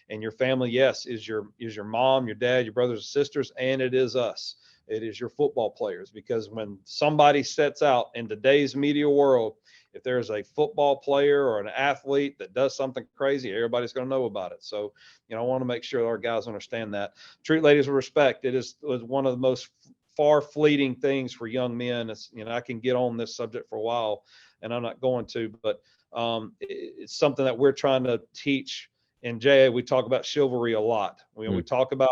And your family, yes, is your mom, your dad, your brothers and sisters, and it is us. It is your football players, because when somebody sets out in today's media world, if there's a football player or an athlete that does something crazy, everybody's going to know about it. So, I want to make sure our guys understand that. Treat ladies with respect. It is one of the most far fleeting things for young men. It's, I can get on this subject for a while, and I'm not going to, but it's something that we're trying to teach in JA. We talk about chivalry a lot. We talk about,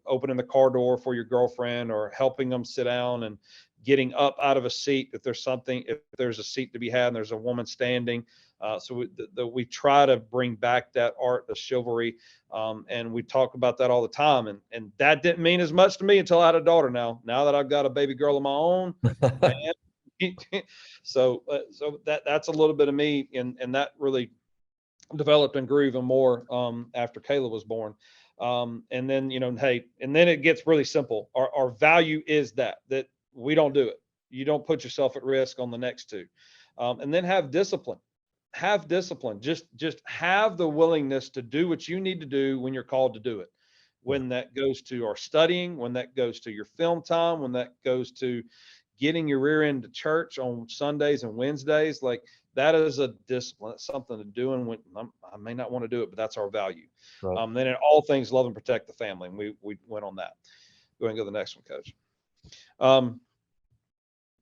opening the car door for your girlfriend, or helping them sit down and getting up out of a seat if there's a seat to be had and there's a woman standing. So we try to bring back that art of chivalry. And we talk about that all the time. And that didn't mean as much to me until I had a daughter now that I've got a baby girl of my own. So that's a little bit of me. And that really developed and grew even more after Kayla was born. And then, and then it gets really simple. Our value is that we don't do it. You don't put yourself at risk on the next two. And then have discipline. Just have the willingness to do what you need to do when you're called to do it. When that goes to our studying, when that goes to your film time, when that goes to getting your rear end to church on Sundays and Wednesdays, like that is a discipline. It's something to do. And when I may not want to do it, but that's our value. Right. Then in all things, love and protect the family. And we went on that. Go ahead and go to the next one, Coach.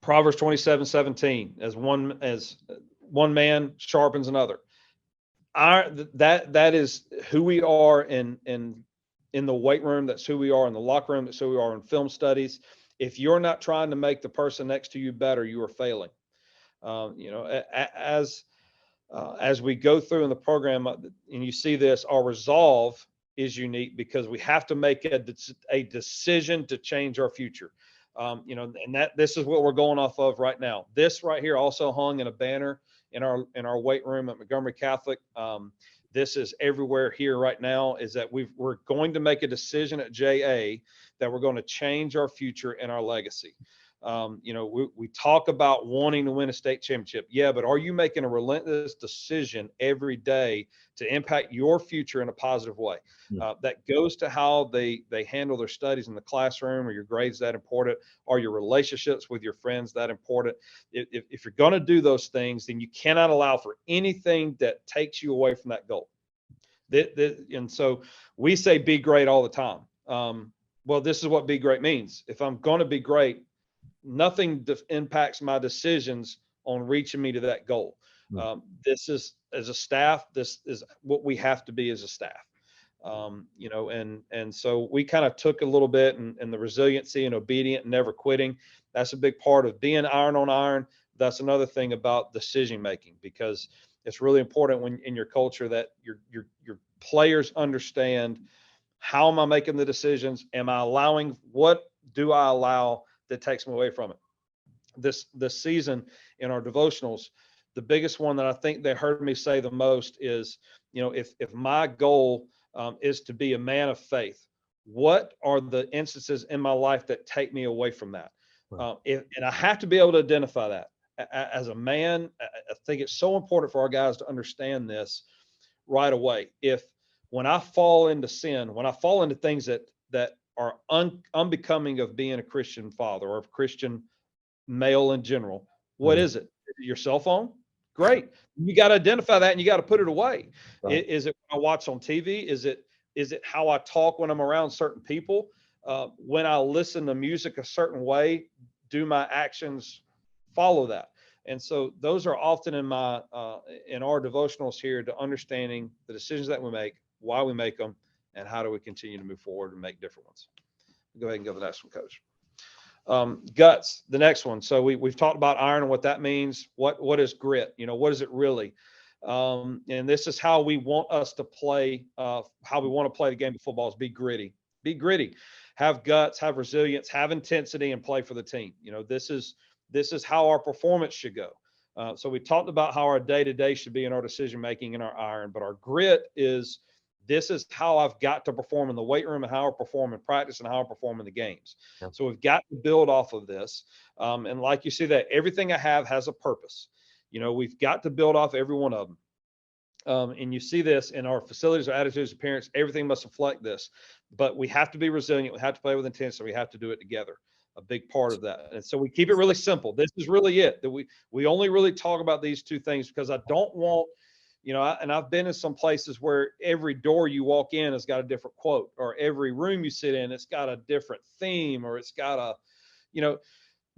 Proverbs 27:17, as one man sharpens another. That is who we are in the weight room. That's who we are in the locker room. That's who we are in film studies. If you're not trying to make the person next to you better, you are failing. As we go through in the program, and you see this, our resolve is unique because we have to make a decision to change our future. And this is what we're going off of right now. This right here also hung in a banner in our weight room at Montgomery Catholic. This is everywhere here right now, is that we're going to make a decision at JA that we're going to change our future and our legacy. We talk about wanting to win a state championship. Yeah, but are you making a relentless decision every day to impact your future in a positive way? That goes to how they handle their studies in the classroom. Are your grades that important? Are your relationships with your friends that important? If you're going to do those things, then you cannot allow for anything that takes you away from that goal. And so we say be great all the time. Well, this is what be great means. If I'm going to be great, nothing impacts my decisions on reaching me to that goal. This is, as a staff, this is what we have to be as a staff. And so we kind of took a little bit and the resiliency and obedient and never quitting. That's a big part of being iron on iron. That's another thing about decision making, because it's really important when in your culture that your players understand, how am I making the decisions? Am I allowing what do I allow that takes me away from it? This season in our devotionals, the biggest one that I think they heard me say the most is, if my goal is to be a man of faith, what are the instances in my life that take me away from that? And I have to be able to identify that. As a man, I think it's so important for our guys to understand this right away. When I fall into sin, when I fall into things that are unbecoming of being a Christian father or a Christian male in general, what is it? Your cell phone? Great. You got to identify that and you got to put it away. Right. Is it what I watch on TV? Is it how I talk when I'm around certain people? When I listen to music a certain way, do my actions follow that? And so those are often in our devotionals here, to understanding the decisions that we make, why we make them, and how do we continue to move forward and make different ones. Go ahead and go to the next one, Coach. Guts, the next one. So we've talked about iron and what that means. What is grit? What is it really? And this is how we want us to play, how we want to play the game of football is be gritty. Be gritty. Have guts, have resilience, have intensity, and play for the team. This is how our performance should go. So we talked about how our day-to-day should be in our decision-making and our iron, but our grit is, this is how I've got to perform in the weight room and how I perform in practice and how I perform in the games. Yeah. So we've got to build off of this. And like you see that everything I have has a purpose. We've got to build off every one of them. And you see this in our facilities, our attitudes, appearance, everything must reflect this. But we have to be resilient. We have to play with intensity. We have to do it together. A big part of that. And so we keep it really simple. This is really it. That we only really talk about these two things because I don't want, and I've been in some places where every door you walk in has got a different quote, or every room you sit in, it's got a different theme, or it's got a,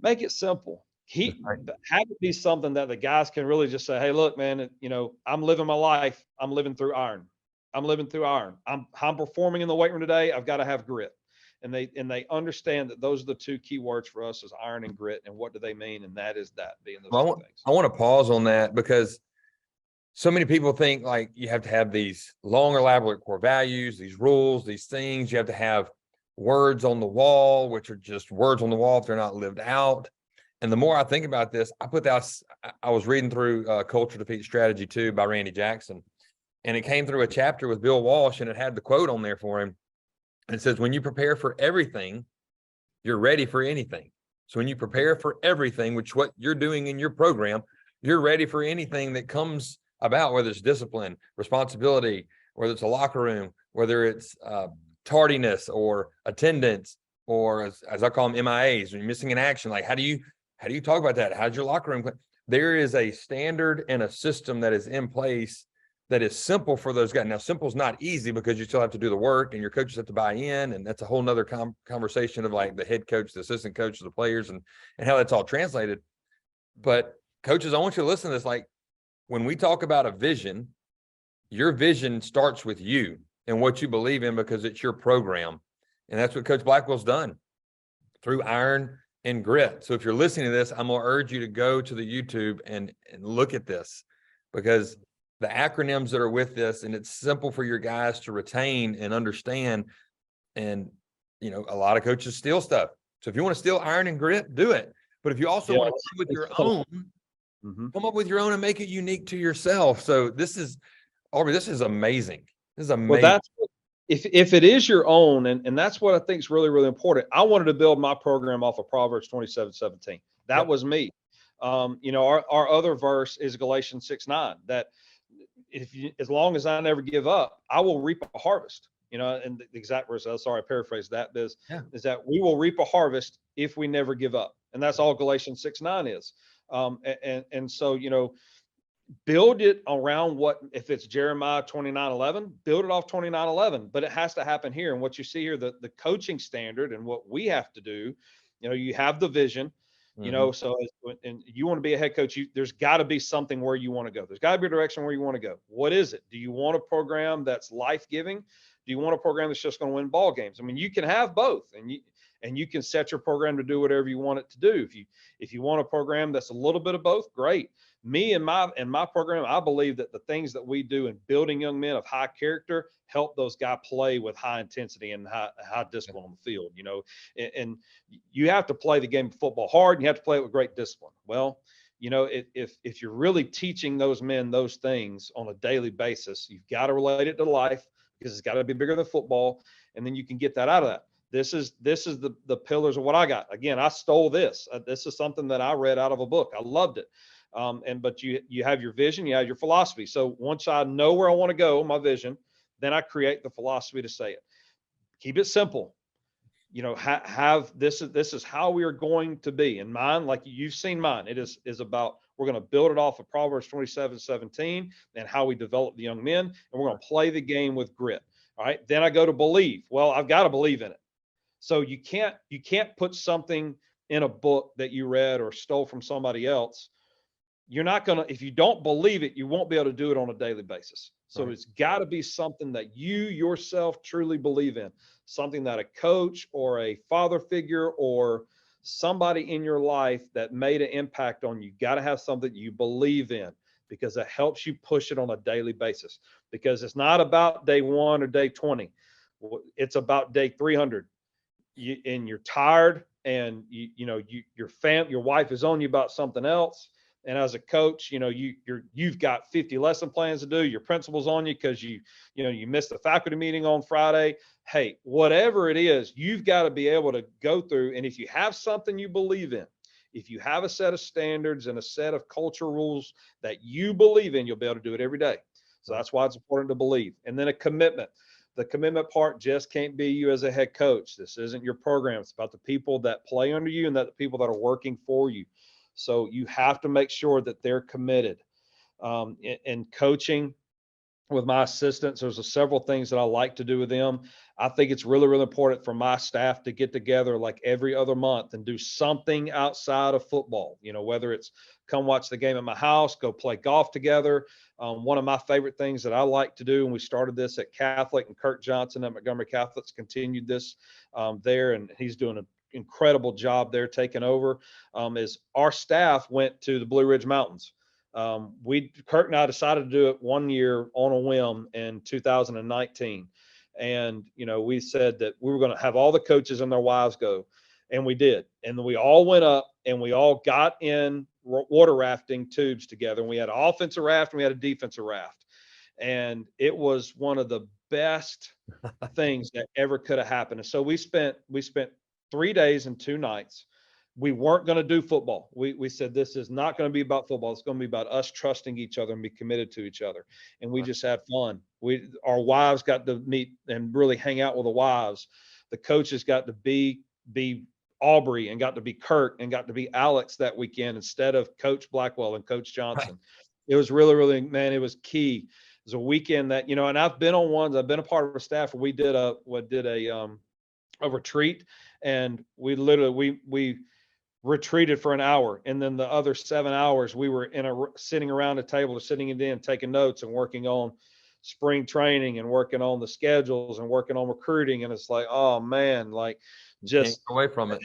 make it simple. Have it be something that the guys can really just say, hey, look, man, I'm living my life. I'm living through iron. I'm living through iron. I'm performing in the weight room today. I've got to have grit. And they understand that those are the two key words for us, is iron and grit. And what do they mean? And that is that being those two things. I want to pause on that, because so many people think like you have to have these long, elaborate core values, these rules, these things. You have to have words on the wall, which are just words on the wall if they're not lived out. And the more I think about this, I was reading through Culture Defeats Strategy 2 by Randy Jackson, and it came through a chapter with Bill Walsh, and it had the quote on there for him. And it says, when you prepare for everything, you're ready for anything. So when you prepare for everything, which what you're doing in your program, you're ready for anything that comes about, whether it's discipline, responsibility, whether it's a locker room, whether it's tardiness or attendance, or as I call them, MIAs, when you're missing in action. Like, how do you talk about that? How's your locker room? There is a standard and a system that is in place that is simple for those guys. Now, simple is not easy because you still have to do the work and your coaches have to buy in. And that's a whole nother conversation of like the head coach, the assistant coach, the players, and how that's all translated. But coaches, I want you to listen to this. Like, when we talk about a vision, your vision starts with you and what you believe in, because it's your program. And that's what Coach Blackwell's done through iron and grit. So if you're listening to this, I'm going to urge you to go to the YouTube and look at this, because the acronyms that are with this, and it's simple for your guys to retain and understand. And, a lot of coaches steal stuff. So if you want to steal iron and grit, do it. But if you also want to come with your own, come up with your own and make it unique to yourself. So this is, Aubrey, this is amazing. This is amazing. Well, that's if it is your own, and that's what I think is really, really important. I wanted to build my program off of Proverbs 27:17. That was me. Our other verse is Galatians 6:9, that as long as I never give up, I will reap a harvest. And the exact verse, sorry, I paraphrased that, is that we will reap a harvest if we never give up. And that's all Galatians 6:9 is. And so, build it around if it's Jeremiah 29:11, build it off 29:11, but it has to happen here. And what you see here, the coaching standard and what we have to do, you have the vision, so, and you want to be a head coach, there's got to be something where you want to go. There's got to be a direction where you want to go. What is it? Do you want a program that's life-giving? Do you want a program that's just going to win ball games? I mean, you can have both, and you can set your program to do whatever you want it to do. If you want a program that's a little bit of both, great. Me and my program, I believe that the things that we do in building young men of high character help those guys play with high intensity and high discipline on the field, you know. And you have to play the game of football hard, and you have to play it with great discipline. Well, you know, if you're really teaching those men those things on a daily basis, you've got to relate it to life, because it's got to be bigger than football, and then you can get that out of that. This is the pillars of what I got. Again, I stole this. This is something that I read out of a book. I loved it. But you have your vision, you have your philosophy. So once I know where I want to go, my vision, then I create the philosophy to say it. Keep it simple. You know, have this is how we are going to be. And mine, like you've seen mine, it is about, we're going to build it off of Proverbs 27:17 and how we develop the young men, and we're going to play the game with grit. All right. Then I go to believe. Well, I've got to believe in it. So you can't put something in a book that you read or stole from somebody else. You're not going to, if you don't believe it, you won't be able to do it on a daily basis. So It's got to be something that you yourself truly believe in, something that a coach or a father figure or somebody in your life that made an impact on you. Got to have something you believe in, because it helps you push it on a daily basis, because it's not about day 1 or day 20. It's about day 300. And you're tired, and your wife is on you about something else. And as a coach, you know, you've got 50 lesson plans to do. Your principal's on you because you missed the faculty meeting on Friday. Hey, whatever it is, you've got to be able to go through. And if you have something you believe in, if you have a set of standards and a set of culture rules that you believe in, you'll be able to do it every day. So that's why it's important to believe. And then a commitment. The commitment part just can't be you as a head coach. This isn't your program. It's about the people that play under you and that the people that are working for you. So you have to make sure that they're committed. In coaching with my assistants, there's several things that I like to do with them. I think it's really, really important for my staff to get together like every other month and do something outside of football. You know, whether it's come watch the game at my house, go play golf together. One of my favorite things that I like to do, and we started this at Catholic, and Kirk Johnson at Montgomery Catholic's continued this there, and he's doing an incredible job there taking over, is our staff went to the Blue Ridge Mountains. Kurt and I decided to do it one year on a whim in 2019. And, you know, we said that we were going to have all the coaches and their wives go. And we did. And then we all went up and we all got in water rafting tubes together. And we had an offensive raft and we had a defensive raft. And it was one of the best things that ever could have happened. And so we spent 3 days and 2 nights. We weren't going to do football. We said, this is not going to be about football. It's going to be about us trusting each other and be committed to each other. And we just had fun. Our wives got to meet and really hang out with the wives. The coaches got to be Aubrey and got to be Kurt and got to be Alex that weekend instead of Coach Blackwell and Coach Johnson. Right. It was really, really, man, it was key. It was a weekend that, you know, and I've been on ones, I've been a part of a staff where we did a retreat, and we retreated for an hour, and then the other 7 hours we were sitting around a table or sitting in taking notes and working on spring training and working on the schedules and working on recruiting. And it's like, oh man, like just can't get away from it.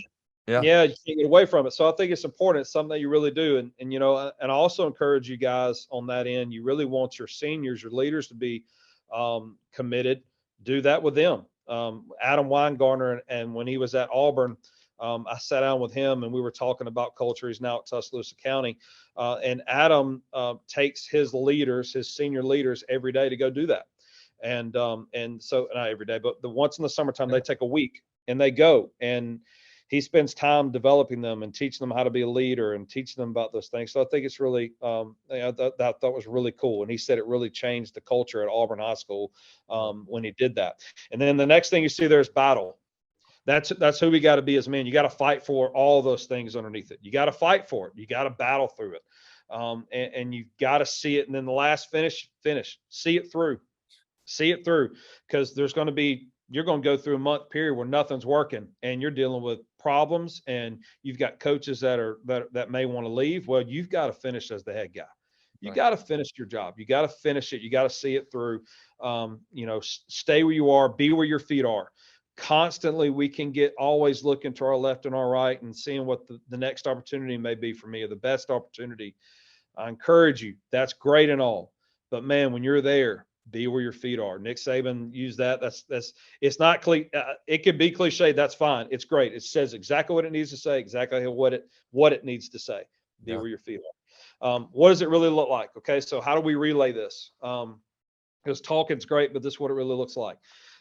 Yeah, you can't get away from it. So I think it's important. It's something that you really do. And you know, and I also encourage you guys on that end, you really want your seniors, your leaders to be committed. Do that with them. Adam Weingartner, and when he was at Auburn, I sat down with him and we were talking about culture. He's now at Tuscaloosa County. And Adam takes his leaders, his senior leaders, every day to go do that. And so not every day, but once in the summertime, they take a week and they go, and he spends time developing them and teaching them how to be a leader and teaching them about those things. So I think it's really, that was really cool. And he said it really changed the culture at Auburn High School when he did that. And then the next thing you see there is battle. That's who we got to be as men. You got to fight for all those things underneath it. You got to fight for it. You got to battle through it. And you got to see it. And then the last finish, see it through, because you're going to go through a month period where nothing's working and you're dealing with problems, and you've got coaches that may want to leave. Well, you've got to finish as the head guy. You got to finish your job. You got to finish it. You got to see it through. Stay where you are, be where your feet are. constantly we can get always looking to our left and our right and seeing what the next opportunity may be for me, or the best opportunity. I encourage you. That's great and all. But man, when you're there, be where your feet are. Nick Saban used that. It's not it could be cliche. That's fine. It's great. It says exactly what it needs to say, exactly what it needs to say. Be where your feet are. What does it really look like? Okay. So how do we relay this? Because talking's great, but this is what it really looks like.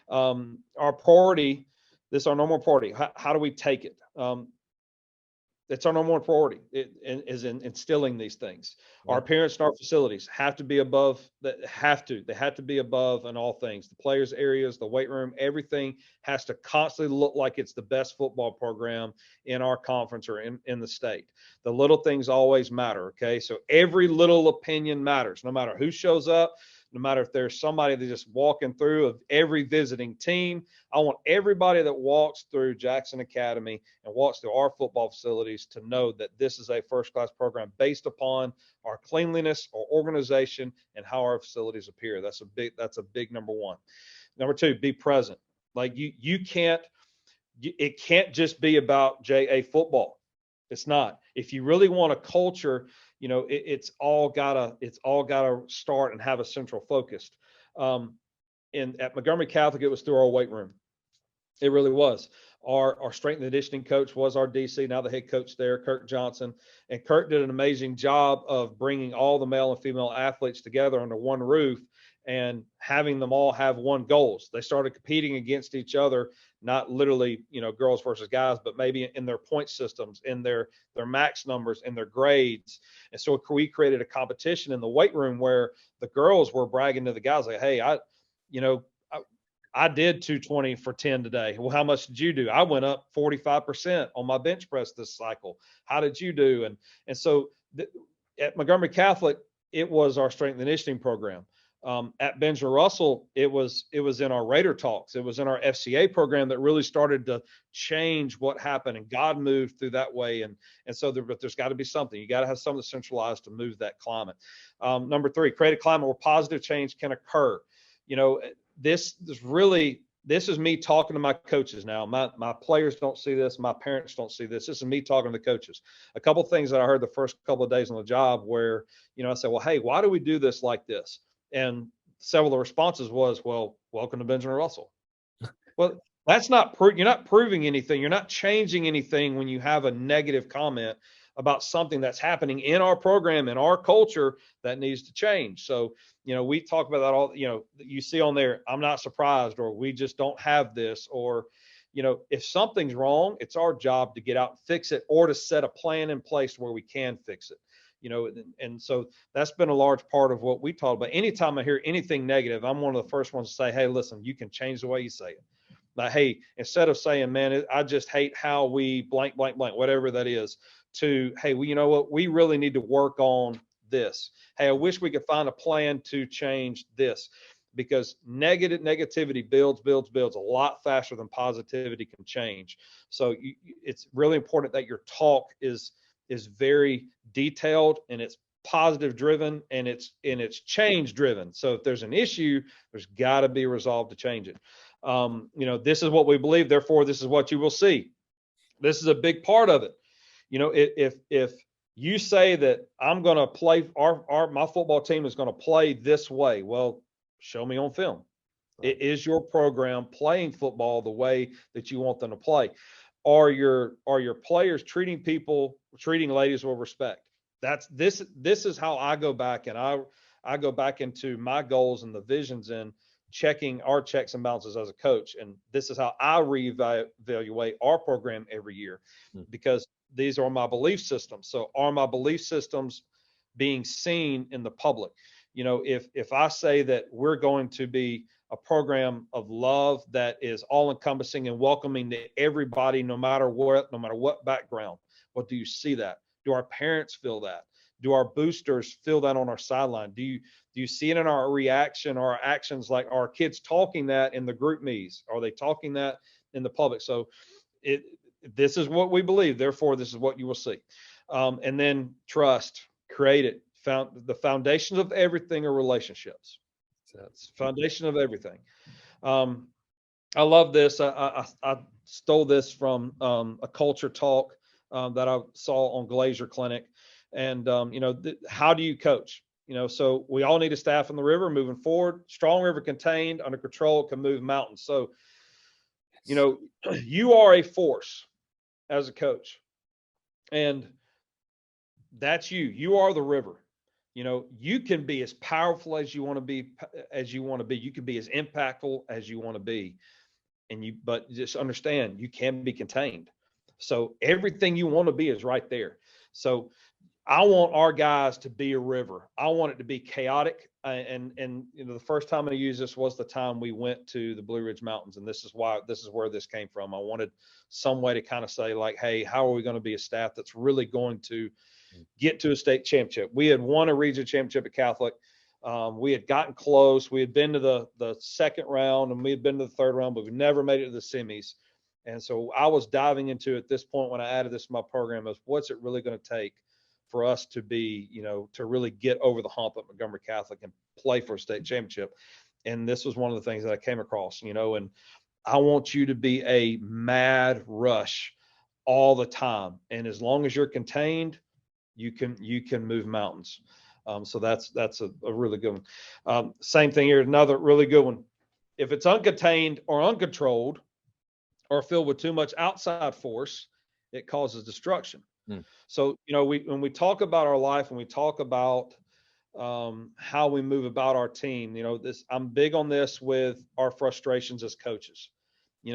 Our priority, this is our number one priority. How do we take it? It's our number one priority. Is in instilling these things. Yeah. Our parents and our facilities have to be above. They have to be above in all things. The players' areas, the weight room, everything has to constantly look like it's the best football program in our conference or in the state. The little things always matter. Okay, so every little opinion matters, no matter who shows up. No matter if there's somebody that's just walking through of every visiting team. I want everybody that walks through Jackson Academy and walks through our football facilities to know that this is a first-class program based upon our cleanliness, our organization, and how our facilities appear. That's a big number one. Number two, be present. Like it can't just be about JA football. It's not. If you really want a culture, it's all gotta start and have a central focus. And at Montgomery Catholic, it was through our weight room. It really was. Our strength and conditioning coach was our DC, now the head coach there, Kirk Johnson. And Kirk did an amazing job of bringing all the male and female athletes together under one roof and having them all have one goals. They started competing against each other, not literally, girls versus guys, but maybe in their point systems, in their max numbers, in their grades. And so we created a competition in the weight room where the girls were bragging to the guys like, hey, I did 220 for 10 today. Well, how much did you do? I went up 45% on my bench press this cycle. How did you do? And so at Montgomery Catholic, it was our strength and conditioning program. At Benjamin Russell, it was in our Raider Talks. It was in our FCA program that really started to change what happened, and God moved through that way. And so there's got to be something. You got to have something centralized to move that climate. Number three, create a climate where positive change can occur. This is me talking to my coaches now. My players don't see this. My parents don't see this. This is me talking to the coaches. A couple of things that I heard the first couple of days on the job where, I said, well, hey, why do we do this like this? And several of the responses was, well, welcome to Benjamin Russell. Well, that's not you're not proving anything. You're not changing anything when you have a negative comment about something that's happening in our program, in our culture that needs to change. So, we talk about that all, you see on there, I'm not surprised, or we just don't have this, or, if something's wrong, it's our job to get out and fix it, or to set a plan in place where we can fix it. And so that's been a large part of what we talk about. Anytime I hear anything negative, I'm one of the first ones to say, hey, listen, you can change the way you say it. Like, hey, instead of saying, man, I just hate how we blank, blank, blank, whatever that is, to, hey, well, you know what? We really need to work on this. Hey, I wish we could find a plan to change this, because negativity builds a lot faster than positivity can change. So it's really important that your talk is very detailed, and it's positive driven, and it's change driven. So if there's an issue, there's got to be resolved to change it. This is what we believe, therefore this is what you will see. This is a big part of it. If you say that I'm going to play, my football team is going to play this way, well, show me on film. Right. Is your program playing football the way that you want them to play? Are your players treating ladies with respect? This is how I go back, and I go back into my goals and the visions and checking our checks and balances as a coach. And this is how I reevaluate our program every year, because these are my belief systems. So are my belief systems being seen in the public? If I say that we're going to be a program of love that is all encompassing and welcoming to everybody, no matter what background, well, do you see that? Do our parents feel that? Do our boosters feel that on our sideline? Do you see it in our reaction, our actions? Like, are kids talking that in the group me's? Are they talking that in the public? So this is what we believe. Therefore, this is what you will see. And then trust, create it. The foundations of everything are relationships. So that's the foundation of everything. I love this. I stole this from a culture talk that I saw on 𝗂𝗹𝘀𝗀𝗿𝗀 and how do you coach? So we all need a staff in the river moving forward. Strong river contained, under control, can move mountains. So, you are a force as a coach, and that's you. You are the river. You can be as powerful as you want to be, You can be as impactful as you want to be. But just understand, you can be contained. So everything you want to be is right there. So I want our guys to be a river. I want it to be chaotic. And the first time I used this was the time we went to the Blue Ridge Mountains. And this is where this came from. I wanted some way to kind of say, like, hey, how are we going to be a staff that's really going to get to a state championship? We had won a region championship at Catholic. We had gotten close. We had been to the second round and we had been to the third round, but we never made it to the semis. And so I was diving into, at this point, when I added this to my program, is what's it really going to take for us to be, to really get over the hump at Montgomery Catholic and play for a state championship. And this was one of the things that I came across, and I want you to be a mad rush all the time. And as long as you're contained, you can move mountains. So that's a really good one. Same thing here, another really good one. If it's uncontained or uncontrolled or filled with too much outside force, it causes destruction. So, when we talk about our life, when we talk about how we move about our team, I'm big on this with our frustrations as coaches.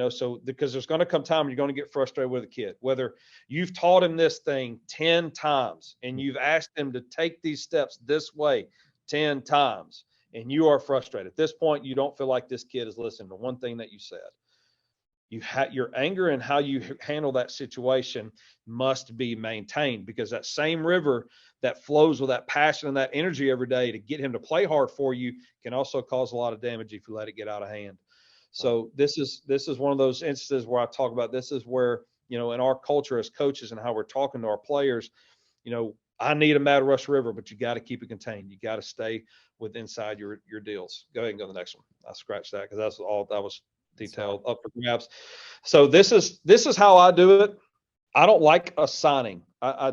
So because there's going to come time you're going to get frustrated with a kid, whether you've taught him this thing 10 times and you've asked him to take these steps this way 10 times and you are frustrated. At this point, you don't feel like this kid is listening to one thing that you said. Your anger and how you handle that situation must be maintained, because that same river that flows with that passion and that energy every day to get him to play hard for you can also cause a lot of damage if you let it get out of hand. So this is one of those instances where I talk about, this is where, in our culture as coaches and how we're talking to our players, I need a mad rush river, but you got to keep it contained. You got to stay inside your deals. Go ahead and go to the next one. I scratched that because that's all that was detailed up for grabs. So this is how I do it. I don't like assigning.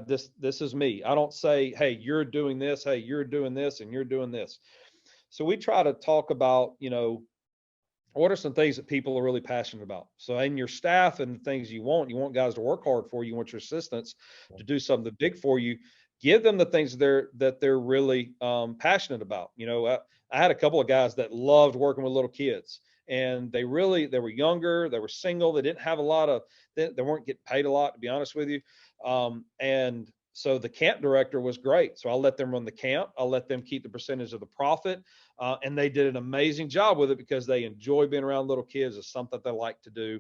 This is me. I don't say, hey, you're doing this. Hey, you're doing this and you're doing this. So we try to talk about, what are some things that people are really passionate about? So in your staff and things you want guys to work hard for you, you want your assistants to do something big for you. Give them the things that they're really passionate about. I had a couple of guys that loved working with little kids, and they were younger, they were single, they didn't have a lot of, they weren't getting paid a lot, to be honest with you. And so the camp director was great. So I'll let them run the camp. I'll let them keep the percentage of the profit. And they did an amazing job with it because they enjoy being around little kids. It's something they like to do.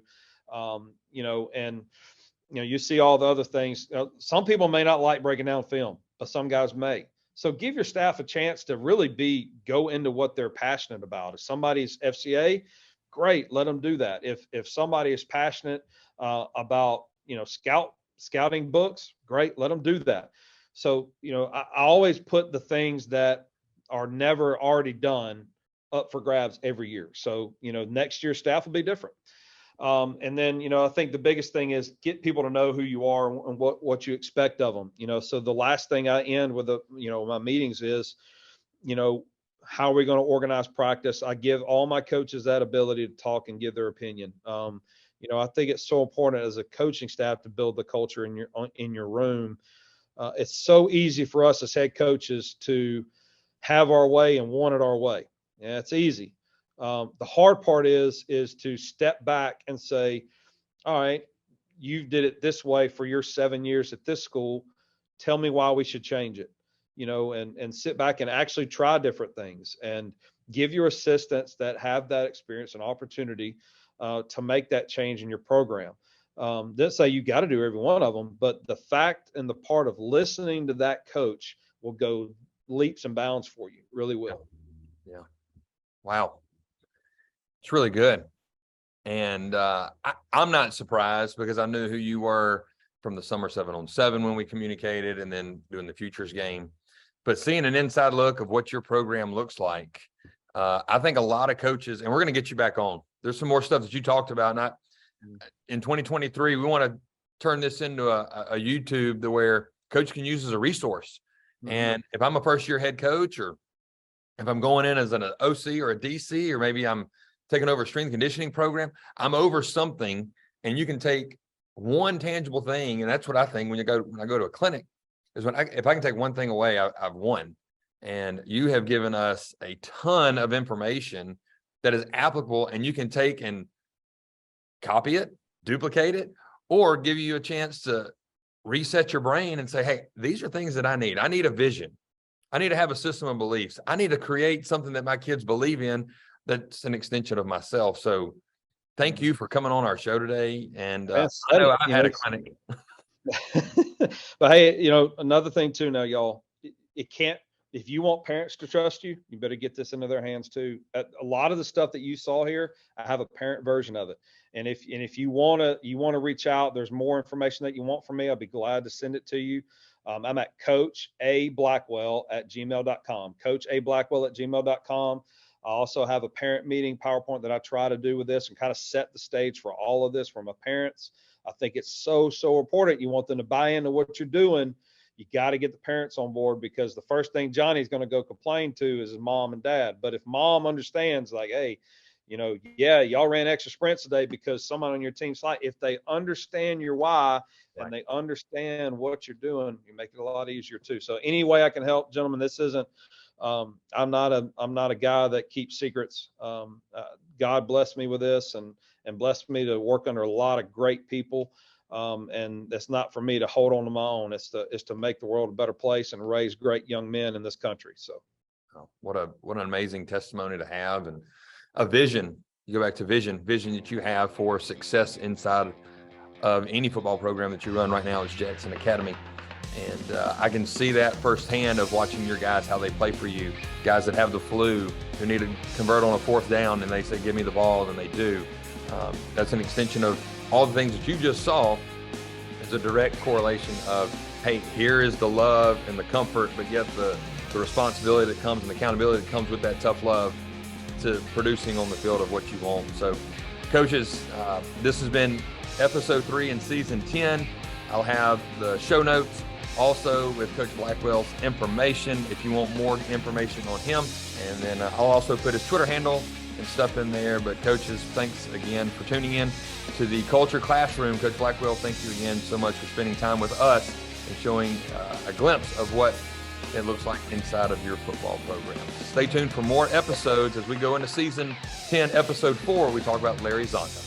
You see all the other things. Some people may not like breaking down film, but some guys may. So give your staff a chance to really go into what they're passionate about. If somebody's FCA, great, let them do that. If somebody is passionate about, scouting books, great, let them do that. So, I always put the things that are never already done up for grabs every year. So, next year's staff will be different. And then, I think the biggest thing is get people to know who you are and what you expect of them. So the last thing I end with my meetings is, how are we going to organize practice? I give all my coaches that ability to talk and give their opinion. I think it's so important as a coaching staff to build the culture in your room. It's so easy for us as head coaches to have our way and want it our way. Yeah, it's easy. The hard part is to step back and say, all right, you did it this way for your 7 years at this school. Tell me why we should change it, and sit back and actually try different things and give your assistants that have that experience and opportunity to make that change in your program. Didn't say you got to do every one of them, but the fact and the part of listening to that coach will go leaps and bounds for you. Really will. Yeah. Wow. It's really good. And I'm not surprised because I knew who you were from the summer 7-on-7 when we communicated and then doing the futures game. But seeing an inside look of what your program looks like, I think a lot of coaches, and we're going to get you back on there's some more stuff that you talked about. And in 2023, we want to turn this into a YouTube to where coach can use as a resource. And if I'm a first-year head coach, or if I'm going in as an OC or a DC, or maybe I'm taking over a strength and conditioning program, I'm over something, and you can take one tangible thing. And that's what I think when I go to a clinic is if I can take one thing away, I've won. And you have given us a ton of information that is applicable, and you can take and copy it, duplicate it, or give you a chance to reset your brain and say, hey, these are things that I need. I need a vision. I need to have a system of beliefs. I need to create something that my kids believe in that's an extension of myself. So thank you for coming on our show today. And I know I've had a clinic. But hey, another thing too, now y'all, it can't, if you want parents to trust you, you better get this into their hands too. A lot of the stuff that you saw here, I have a parent version of it. And if you want to reach out, there's more information that you want from me, I'll be glad to send it to you. I'm at 𝗘𝗽𝗶𝗀𝗀𝗋@gmail.com, 𝗘𝗽𝗶𝗀𝗀𝗀𝗋@gmail.com. I also have a parent meeting PowerPoint that I try to do with this and kind of set the stage for all of this from my parents. I think it's so important. You want them to buy into what you're doing. You got to get the parents on board, because the first thing Johnny's going to go complain to is his mom and dad. But if mom understands, like, hey, yeah, y'all ran extra sprints today because someone on your team's like, if they understand your why and they understand what you're doing, you make it a lot easier too. So any way I can help, gentlemen, this isn't, I'm not a guy that keeps secrets. God blessed me with this and blessed me to work under a lot of great people. And it's not for me to hold on to my own. It's to make the world a better place and raise great young men in this country. So what an amazing testimony to have, and a vision. You go back to vision that you have for success inside of any football program that you run right now is Jackson Academy. And I can see that firsthand of watching your guys, how they play for you, guys that have the flu, who need to convert on a 4th down, and they say, give me the ball, and they do. That's an extension of all the things that you just saw. Is a direct correlation of, hey, here is the love and the comfort, but yet the responsibility that comes and the accountability that comes with that tough love to producing on the field of what you want. So coaches, this has been episode 3 in season 10. I'll have the show notes also with Coach Blackwell's information if you want more information on him. And then I'll also put his Twitter handle and stuff in there. But coaches, thanks again for tuning in to the Culture Classroom. Coach Blackwell, thank you again so much for spending time with us and showing a glimpse of what it looks like inside of your football program. Stay tuned for more episodes as we go into season 10, episode 4. We talk about Larry Zonda.